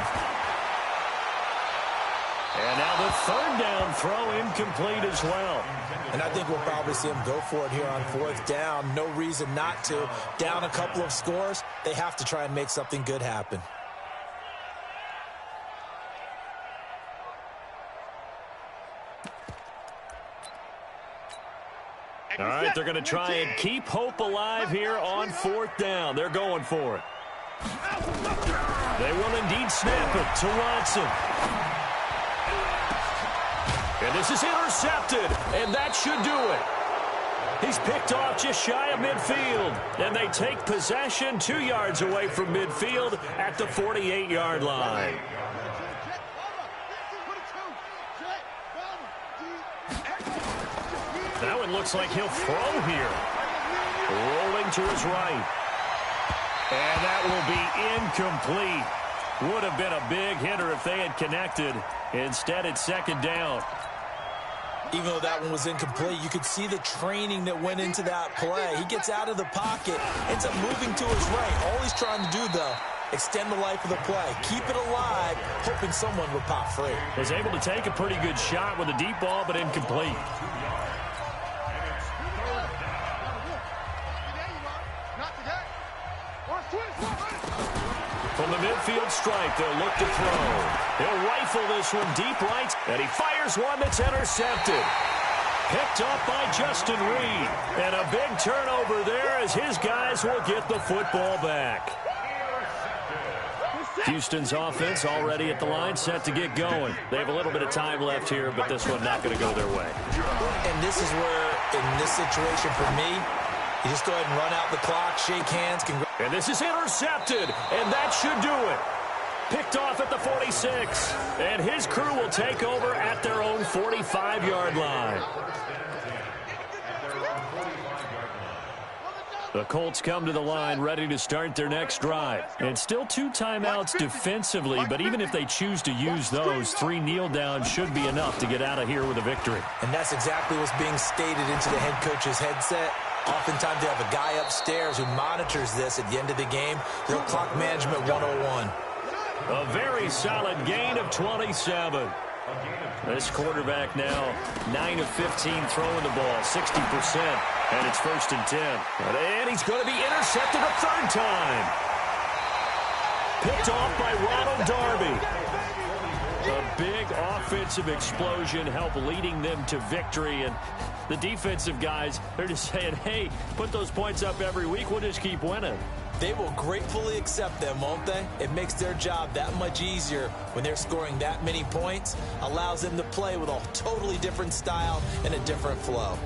And now the 3rd down throw incomplete as well. And I think we'll probably see him go for it here on 4th down. No reason not to. Down a couple of scores, they have to try and make something good happen. All right, they're going to try and keep hope alive here on 4th down. They're going for it. They will indeed snap it to Watson. And this is intercepted, and that should do it. He's picked off just shy of midfield, and they take possession 2 yards away from midfield at the 48-yard line. Now it looks like he'll throw here. Rolling to his right. And that will be incomplete. Would have been a big hitter if they had connected. Instead, it's 2nd down. Even though that one was incomplete, you could see the training that went into that play. He gets out of the pocket, ends up moving to his right. All he's trying to do, though, extend the life of the play. Keep it alive, hoping someone would pop free. Was able to take a pretty good shot with a deep ball, but incomplete. midfield stripe. They'll look to throw. He'll rifle this one deep right, and he fires one that's intercepted. Picked off by Justin Reed. And a big turnover there as his guys will get the football back. Houston's offense already at the line, set to get going. They have a little bit of time left here, but this one not going to go their way. And this is where, in this situation for me, you just go ahead and run out the clock, shake hands. And this is intercepted, and that should do it. Picked off at the 46, and his crew will take over at their own 45-yard line. The Colts come to the line ready to start their next drive. And still 2 timeouts defensively, but even if they choose to use those, 3 kneel downs should be enough to get out of here with a victory. And that's exactly what's being stated into the head coach's headset. Oftentimes they have a guy upstairs who monitors this at the end of the game. Little clock management 101. A very solid gain of 27. This quarterback now 9 of 15 throwing the ball, 60%, and it's 1st and 10. And he's going to be intercepted a 3rd time. Picked off by Ronald Darby. A big offensive explosion helped leading them to victory, and the defensive guys, they're just saying, hey, put those points up every week, we'll just keep winning. They will gratefully accept them, won't they? It makes their job that much easier when they're scoring that many points. Allows them to play with a totally different style and a different flow.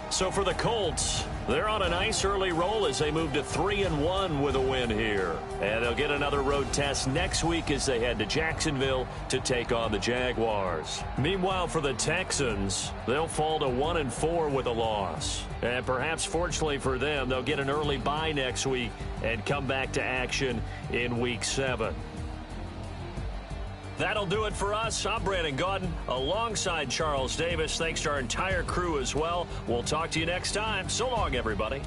So for the Colts, they're on a nice early roll as they move to 3-1 with a win here. And they'll get another road test next week as they head to Jacksonville to take on the Jaguars. Meanwhile, for the Texans, they'll fall to 1-4 with a loss. And perhaps fortunately for them, they'll get an early bye next week and come back to action in Week 7. That'll do it for us. I'm Brandon Gaudin alongside Charles Davis. Thanks to our entire crew as well. We'll talk to you next time. So long, everybody.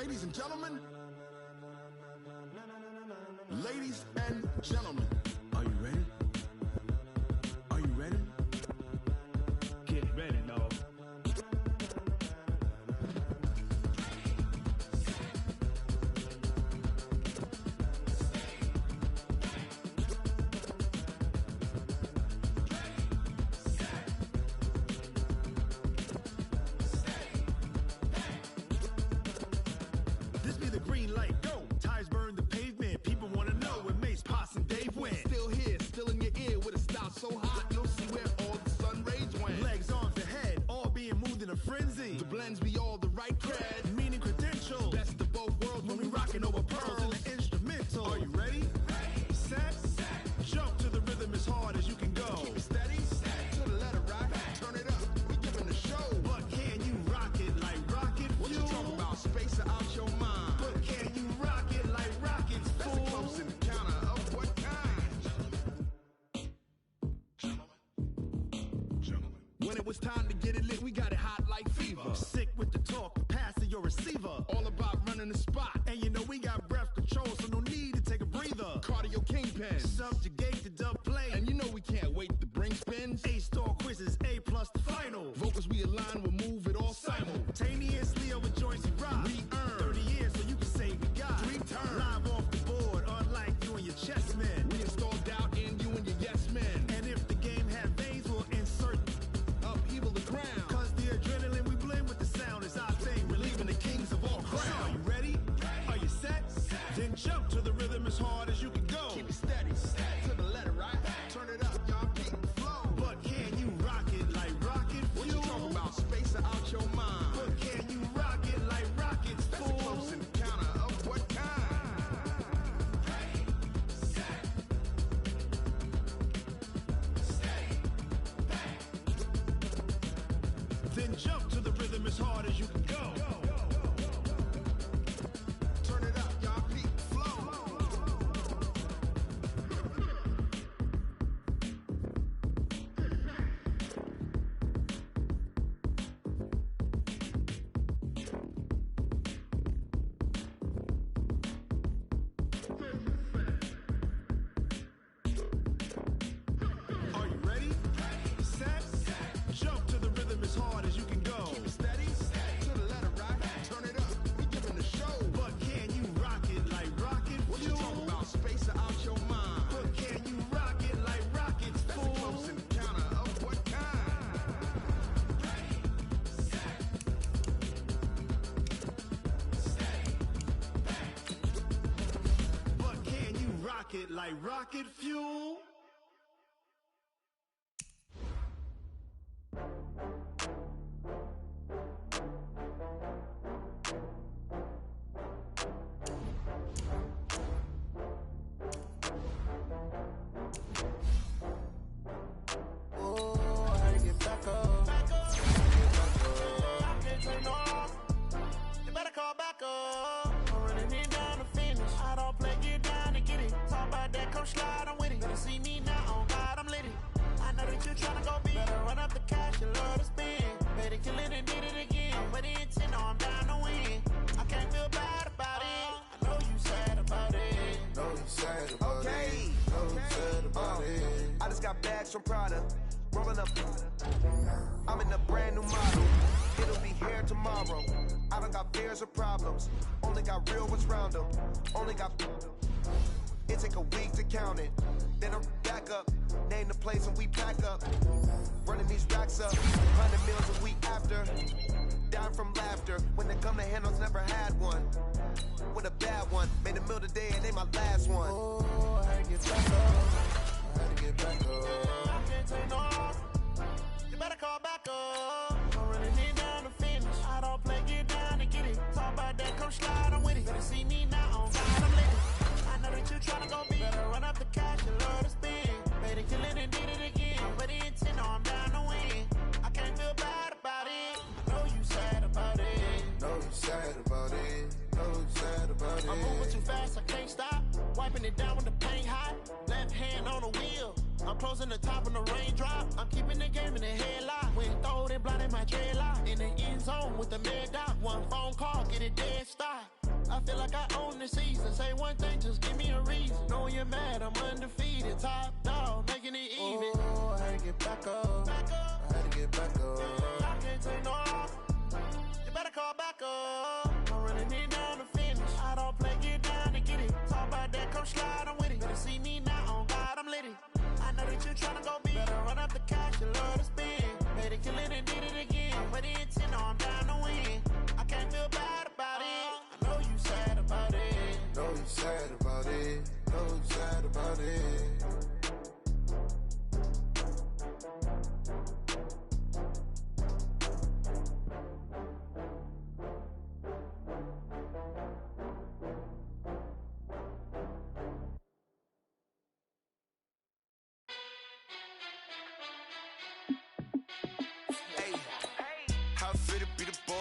ladies and gentlemen. Ladies and gentlemen. Are you ready? Are you ready? Get ready, dog. This be the green light, go. Tires burn the pavement. People want to know where Mace, Poss, and Dave went. Still here, still in your ear with a style so hot, you'll see where all the sun rays went. Legs, arms, and head, all being moved in a frenzy. The blends be all the right cred. Meaning credentials. Best of both worlds when we rockin' over pearls. In the instrumental. Are you ready? Set, jump to the rhythm as hard as you can go. Keep it steady, to the letter right. Turn it up, we giving the show. But can you rock it like rocket fuel? What you talking about? Space or out your mind? But can you rock it like rockets, That's fool? a close encounter of what kind? Gentlemen. When it was time to get it lit, we got it hot like fever. Sick with the talk, pass to your receiver. All about running the spot. And you know we got breath control, so no need to take a breather. Cardio kingpin. Subjugate the dub play. And you know we can't wait to bring spins. A-star quizzes, A+ the final. Vocals we align, we'll move it all Simultaneously over joints we rock. We earn 30 years, so you can say we got 3 turns. live off the board, unlike you and your chess men. We install doubt in you and your yes men. And if the game had veins, we'll insert Upheaval the ground. cause the adrenaline we blend with the sound is our thing, relieving the kings of all crowns. So are you ready? Are you set? Then jump to the rhythm as hard as you can go. Keep it steady, to the letter right. Turn it up, y'all keep the flow. But can you rock it like rocket fuel? What you talking about? Space or out your mind? But can you rock it like rockets, That's a fool? close encounter of what kind? Then jump to the rhythm as hard as you can go. Turn it up, y'all keep the flow. Are you ready? Set, jump to the rhythm as hard as you can go. Keep it steady, to the letter right. Turn it up, we giving the show. But can you rock it like rocket What you fuel? talking about? Space or out your mind? But can you rock it like rockets, That's a fool? close encounter of what kind? But can you rock it like rocket fuel? Oh, I had to get back up. I can't take no loss. You better call back up. I'm running it down to finish. I don't play, get down to get it. Talk about that, come slide, I'm with it. Better see me now, on God, I'm lit it. I know that you tryna go big. Better run up the cash, you love to spend. Better kill it and did it again. I'm with the intent, no, I'm down to win. I can't feel bad about it. I know you sad about it. Know you sad about it. Know you sad about it. I just got bags from Prada. Rolling up. I'm in a brand new model. It'll be here tomorrow. I don't got fears or problems. Only got real ones round them. Only got. It take a week to count it. Then I'm back up. Name the place and we pack up. Running these racks up. 100 meals a week after. Down from laughter. When they come to handles, never had one. With a bad one. Made a meal today and they my last one. Oh, I had to get back up. I had to get back up. I can't take no loss. You better call back up. I'm running it down to finish. I don't play, get down to get it. Talk about that, come slide, I'm with it. Better see me now, on God, I'm lit it. I know that you tryna go big. Better run up the cash, you love to spend. Better kill it and did it again. But the intent, no, I'm down to win. I can't feel bad about it. I know you sad about it. Know you sad about it. Know you sad about it. I'm moving too fast, I can't stop. Wiping it down when the paint hot. Left hand on the wheel. I'm closing the top when the raindrop. I'm keeping the game in the headlock. When throwed and blinded my dreadlock. In the end zone with the mad dot. One phone call, get it dead stop. I feel like I own the season. Say one thing, just give me a reason. Knowing you're mad, I'm undefeated. Top dog, making it even. Oh, I had to get back up. I had to get back up. I can't take no loss. You better call back up. I'm running it down to finish. I don't play, get down to get it. Talk about that, come slide, I'm with it. Better see me now, on God, I'm lit it. I know that you're trying to go big. Better run up the cash, you love to spend. Made it, kill it, and did it again. Put the intent on, I'm down to win. I can't feel bad about it. I know you sad about it. Know you sad about it. Know you sad about it.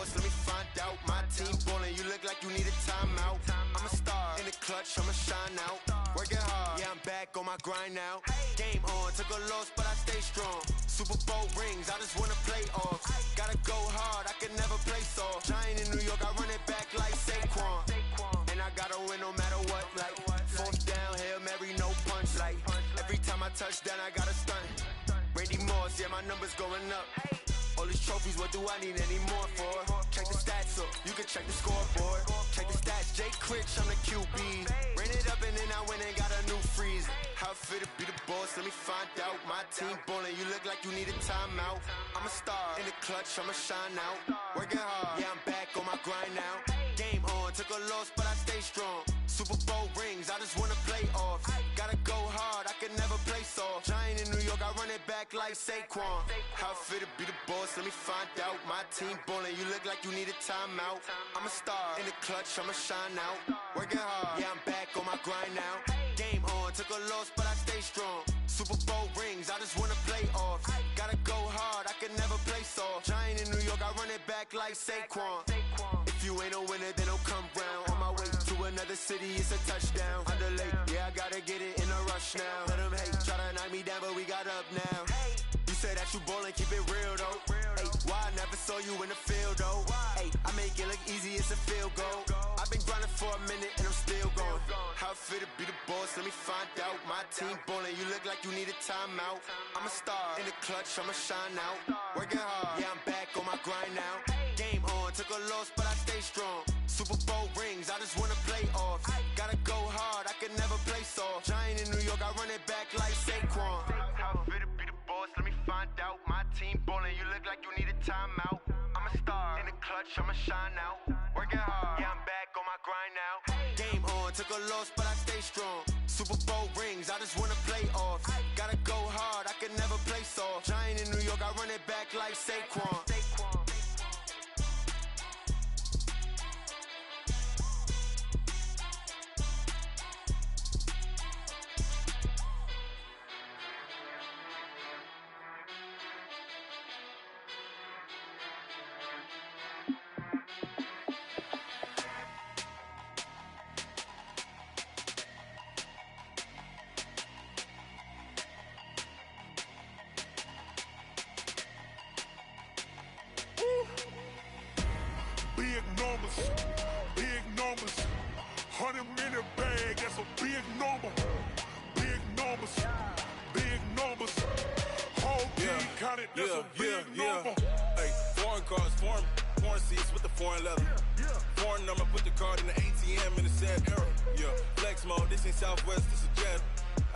Let me find out. My team ballin', you look like you need a timeout. I'm a star in the clutch, I'ma shine out. Working hard, yeah, I'm back on my grind now. Game on, took a loss, but I stay strong. Super Bowl rings, I just wanna play off. Gotta go hard, I can never play soft. Giant in New York, I run it back like Saquon. And I gotta win no matter what, like fourth down, Hail Mary, no punch. Like every time I touch down, I gotta stunt. Randy Moss, yeah, my numbers going up. All these trophies, what do I need any more for? Check the stats up, you can check the scoreboard. Check the stats, Jay Critch, I'm the QB. Ran it up and then I went and got a new freeze. How it fit to be the boss, let me find out. My team ballin', you look like you need a timeout. I'm a star in the clutch, I'ma shine out. Working hard, yeah, I'm back on my grind now. Game on, took a loss, but I stay strong. Super Bowl rings, I just wanna play off. Gotta go hard, I can never play soft. Giant in New York, I run it back like Saquon. How it fit to be the boss, let me find out. My team ballin', you look like you need a timeout. I'm a star in the clutch, I'ma shine out. Working hard, yeah, I'm back on my grind now. Game on, took a loss, but I stay strong. Super Bowl rings, I just wanna play off. Gotta go hard, I can never play soft. Giant in New York, I run it back like Saquon. If you ain't a winner, then don't come round. On my way to another city, it's a touchdown. Underlay, yeah, I gotta get it in a rush now. Let them hate, try to knock me down, but we got up now. You say that you ballin', keep it real though. Hey, why I never saw you in the field though? Hey, I make it look easy, it's a field goal. I've been grinding for a minute and I'm still going. How it fit to be the boss, let me find out. My team ballin', you look like you need a timeout. I'm a star in the clutch, I'ma shine out. Working hard, yeah, I'm back on my grind now. Game on, took a loss, but I stay strong. Super Bowl rings, I just wanna play off. Gotta go hard, I can never play soft. Giant in New York, I run it back like Saquon. How it fit to be the boss, let me find out. My team ballin', you look like you need a timeout. I'm a star in the clutch, I'ma shine out. Working hard, yeah, I'm back on my grind now. Game on, took a loss, but I stay strong. Super Bowl rings, I just wanna play off. Gotta go hard, I can never play soft. Giant in New York, I run it back like Saquon. Big numbers, 100-minute bag, that's a big number. Big numbers, big numbers. Whole team counted, that's a big number. Hey, foreign cars, foreign seats with the foreign leather. Foreign number, put the card in the ATM in the sad era. Yeah, flex mode, this ain't Southwest, this a jet.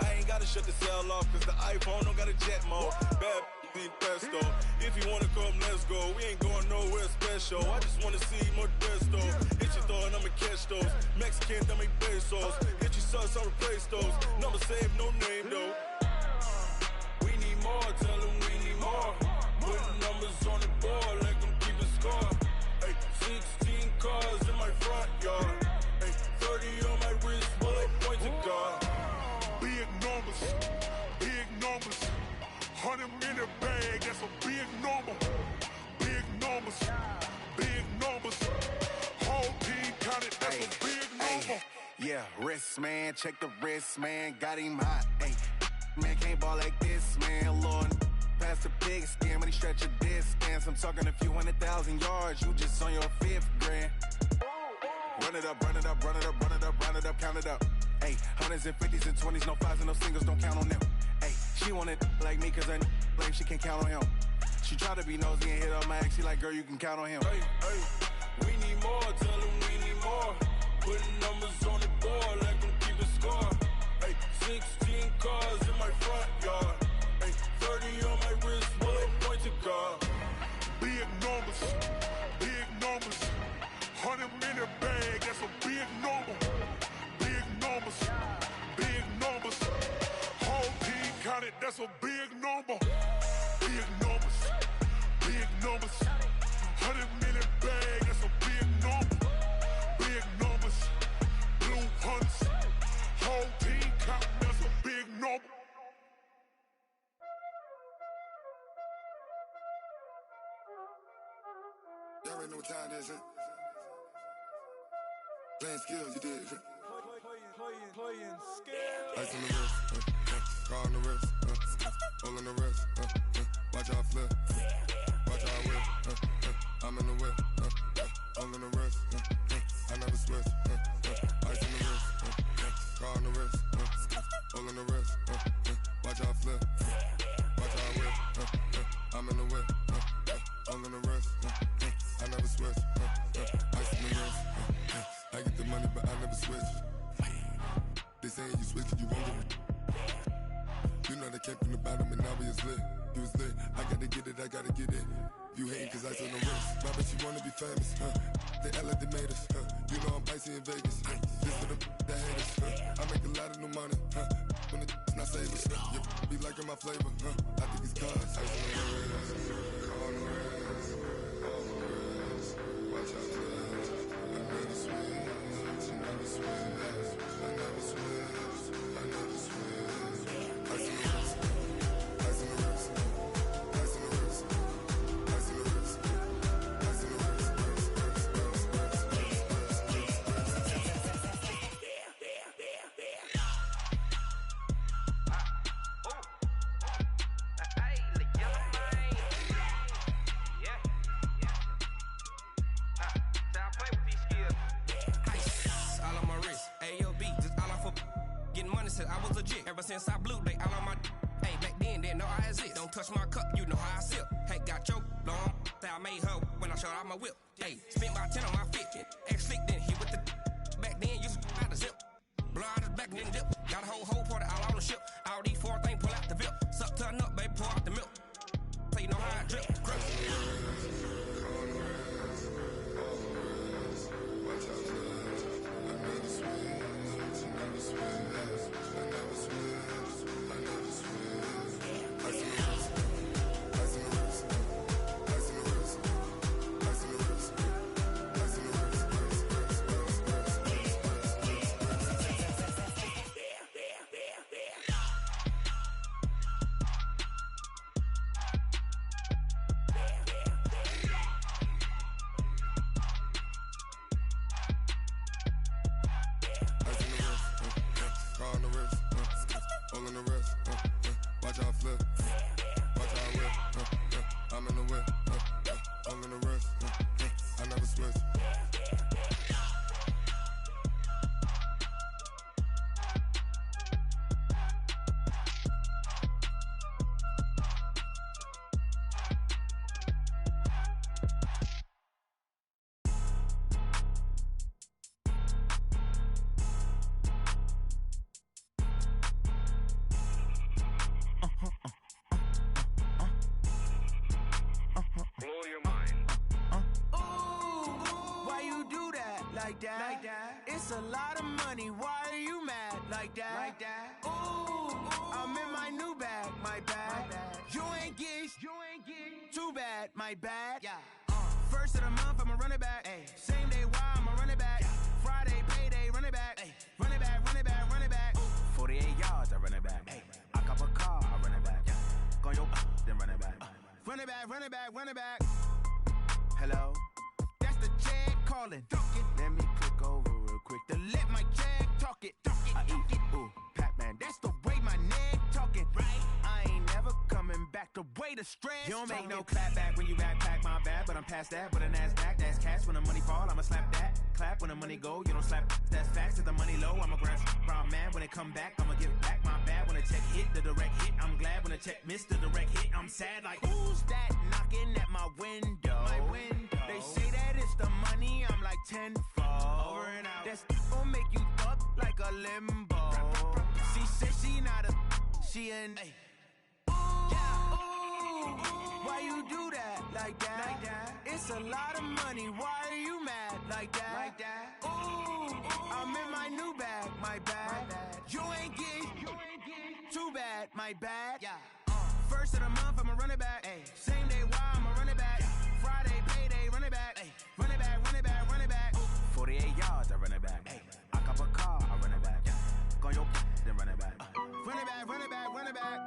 I ain't gotta shut the cell off, cause the iPhone don't got a jet mode. Bad need pesto. If you wanna come, let's go. We ain't going nowhere special. I just wanna see more pesto. Hit your thought, I'ma catch those. Mexican, dummy pesos. Hit your sauce, I'll replace those. Number save, no name though. We need more, tell them we need more. Putting numbers on the board, let them keep a score. Hey, 16 cars in my front yard. Hey, 30 on my wrist, while I point to God. Big numbers, big numbers. 100-minute bag, that's a big number. Big numbers, big numbers. Whole team counted, that's a big number. Yeah, wrist, man, check the wrist, man, got him hot. Ay, man, can't ball like this, man, Lord. Pass the pig skin, but he stretch a distance. I'm talking a few 100,000 yards, you just on your 5th grand. Run it up, run it up, run it up, run it up, round it up, count it up. Ayy, hundreds and fifties and 20s, no fives and no singles, don't count on them. Ayy, she want it like me, cause her like she can count on him. She try to be nosy and hit up my ex, she like, girl, you can count on him. Hey, hey, we need more, tell them we need more. Putting numbers on the board, like them keep a score. Hey, 16 cars in my front yard. Hey, 30 on my wrist, bullet pointed car. Big numbers, big numbers. 100 in the bag, that's a big number. Big numbers, big numbers. Whole team counted, that's a big number. Big numbers, big numbers. 100 million bag, that's a big number. Big numbers, blue hunts. Whole team count, that's a big number. Y'all already know what time it is, huh? Playing skills, you did. Playing skills. Ice on the wrist, car on the wrist, all on the wrist, watch how I flip, watch how I whip, I'm in the whip, all on the wrist, I never switch, ice on the wrist, car on the wrist, all on the wrist, watch how I flip, watch how I whip, I'm in the whip, all on the wrist, I never switch, ice on the wrist, I get the money but I never switch. They saying you switch and you won't get it. You know they came from the bottom and now we is lit. You was lit, I gotta get it, I gotta get it. You hating cause ice on the wrist. My bitch, you wanna be famous, They act like they made us, You know I'm icy in Vegas, This for the that hate us, I make a lot of new money, When it's not savers, You be liking my flavor, I think it's cause ice on the wrist, on the wrist, on the wrist. Watch out, cuz I never switch, I never switch, I never switch, I never switch. Ice on the wrist, ice on the wrist, ice on the wrist, ice on the wrist, ice on the wrist, I was legit. Ever since I blew, they all on my hey, back then, didn't know I exist. Don't touch my cup, you know how I sip. Hey, got your long, I made her when I showed out my whip. Hey, spent my 10 on my fit. Ex-slick, then hit with the back then, used to out the zip. Blow out his back, then dip. Got a whole party all on the ship. All these four things, pull out the VIP. Suck, turn up, baby, pour out the milk. So you know how I drip. Grip. Like that. It's a lot of money. Why are you mad like that? Ooh, I'm in my new bag, my bad. You ain't get too bad, my bad. Yeah. First of the month, I'ma run it back. Ay. Same day, why I'ma run it back. Friday, payday, run it back. Ay. Run it back, run it back, run it back. 48 yards, I run it back. Ay. I cop a car, I run it back. Go your then run it back. Run it back, run it back, run it back. Hello? That's the check calling. Let me click over real quick to let my check talk it. I eat it, ooh, Pac-Man. That's the way my neck talking. Right? I ain't never coming back. The way the stress. You don't make no clap back when you backpack my bad, but I'm past that. But an ass back, that's cash. When the money fall, I'ma slap that. clap when the money go. You don't slap, that's facts. If the money low, I'ma grab round man. When it come back, I'ma give back my bad. When the check hit, the direct hit. I'm glad when the check missed, the direct hit. I'm sad like, who's that knocking at my window? They say that it's the money, I'm like tenfold. Over and out. That's gon' make you up like a limbo. She said she not a, she an. Why you do that like that? It's a lot of money. Why are you mad like that? Ooh, I'm in my new bag, my bad. You ain't get too bad, my bad. First of the month, I'ma run it back. Same day, why I'ma run it back. Friday, payday, run it back. Run it back, run it back, run it back. 48 yards, I run it back. I cop a car, I run it back. Go your then run it back. Run it back, run it back, run it back.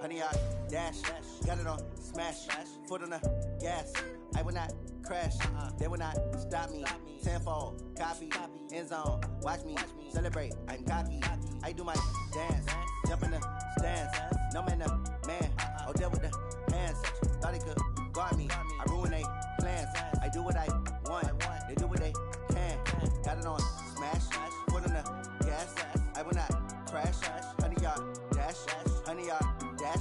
Honey, I dash, got it on smash, foot on the gas. I will not crash, they will not stop me. Tenfold, copy, end zone, watch me celebrate. I'm cocky, I do my dance, jump in the stands. No man, man, oh deal with the hands. Thought he could guard me, I ruin they plans. I do what I want, they do what they can. Got it on smash, foot on the gas. I will not crash, honey, y'all dash, honey, y'all dash,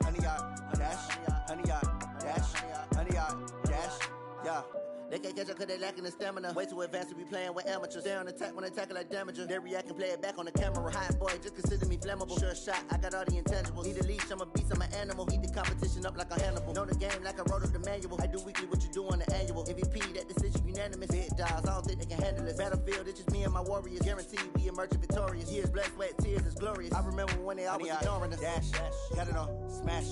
honey, y'all dash, honey, y'all dash, honey, y'all dash, yeah. They can't catch up cause they lacking the stamina. Way too advanced to be playing with amateurs. Stay on attack when they tackle like damager. They react and play it back on the camera. Hot boy, just consider me flammable. Sure shot, I got all the intangibles. Need a leash, I'm a beast, I'm an animal. Eat the competition up like a Hannibal. Know the game like I wrote up the manual. I do weekly what you do on the annual. MVP, that decision unanimous. Big dogs, I don't think they can handle it. Battlefield, it's just me and my warriors. Guaranteed we emerge victorious. Years, blood, sweat, tears, is glorious. I remember when they always ignoring us. Dash, got it on smash,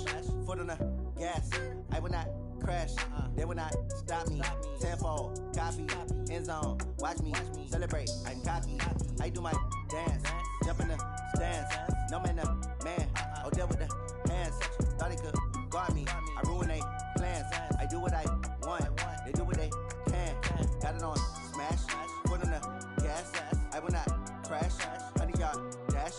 foot on the gas. I will not crash, they will not stop me. Tenfold, copy, end zone, watch me celebrate. I'm cocky, I do my dance, jump in the stands. No man, man, oh deal with the hands. Thought he could guard me, I ruin they plans. I do what I want, they do what they can. Got it on smash, foot on the gas. I will not crash, honey, y'all dash,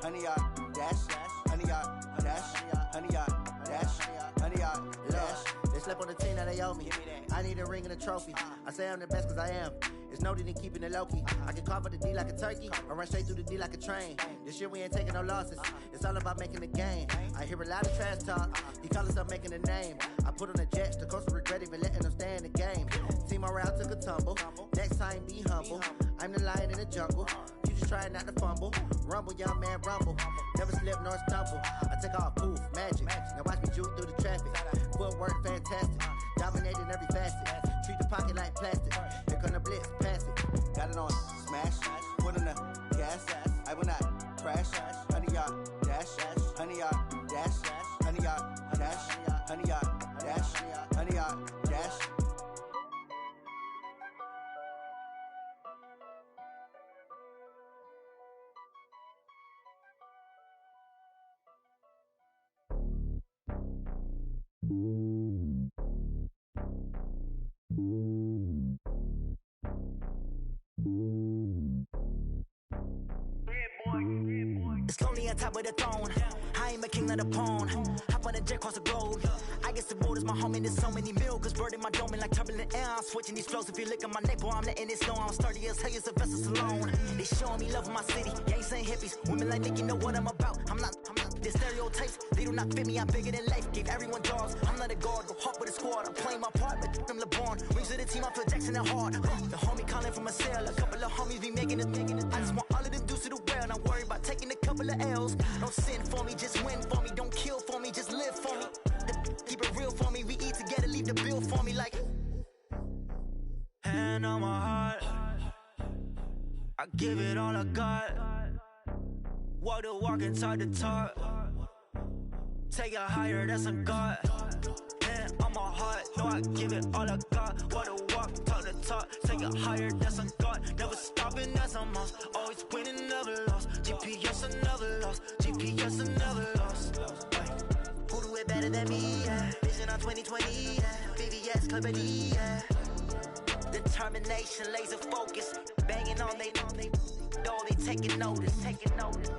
honey, y'all dash, honey, y'all dash, honey, y'all dash, honey, y'all dash. They slept on the team, now they owe me. I need a ring and a trophy. I say I'm the best cause I am. It's noted in keeping it low-key. I can carve up the D like a turkey or run straight through the D like a train. This year we ain't taking no losses. It's all about making the game. I hear a lot of trash talk. He call himself making a name. I put on the Jets. The coach will regret even letting them stay in the game. Team morale took a tumble. Next time be humble. I'm the lion in the jungle. You just try not to fumble. Rumble, young man, rumble. Never slip nor stumble. I take off, poof, magic. Now watch me juke through the traffic. Footwork fantastic. Dominating every facet. Treat the pocket like plastic. Here come the blitz, pass it. Got it on smash. Foot on the gas. I will not crash. Honey, y'all dash. Honey, y'all dash. Honey, y'all dash. Honey, y'all dash. Honey, y'all dash. It's lonely on top of the throne. I ain't a king of the pawn. Hop on a jet across the globe. I guess the road is my home and there's so many milkers burning my dome like turbulent air. I'm switching these flows. If you look at my neck, boy, I'm letting it snow. I'm sturdy as hell, it's a vessel Salone. They showing me love in my city. Gangs ain't hippies. Women like Nick, you know what I'm about. I'm not the stereotypes. They do not fit me. I'm bigger than life. Gave everyone jobs. I'm not a guard. Go hard with a squad. I'm playing my part, but I'm LeBron. Rings to the team. I feel Jackson and hard. The homie calling from a cell. A couple of homies be making it. I just want all of them dudes to the well. Not worry about taking a couple of L's. Don't sin for me, just win for me. Don't kill for me, just live for me. Keep it real for me. We eat together, leave the bill for me like. Hand on my heart, I give it all I got. Walk the walk and talk the talk. Take it higher, that's a God. Hand on my heart, no, I give it all I got. Walk the walk, talk the talk. Take it higher, that's a God. Never stopping, that's a must. Always winning, never lost. GPS, I never lost. GPS, I never lost. Who do it better than me? Yeah. Vision on 2020. Yeah. VVS, Company. Yeah. Determination, laser focus. Banging on they door, they taking notice. Taking notice.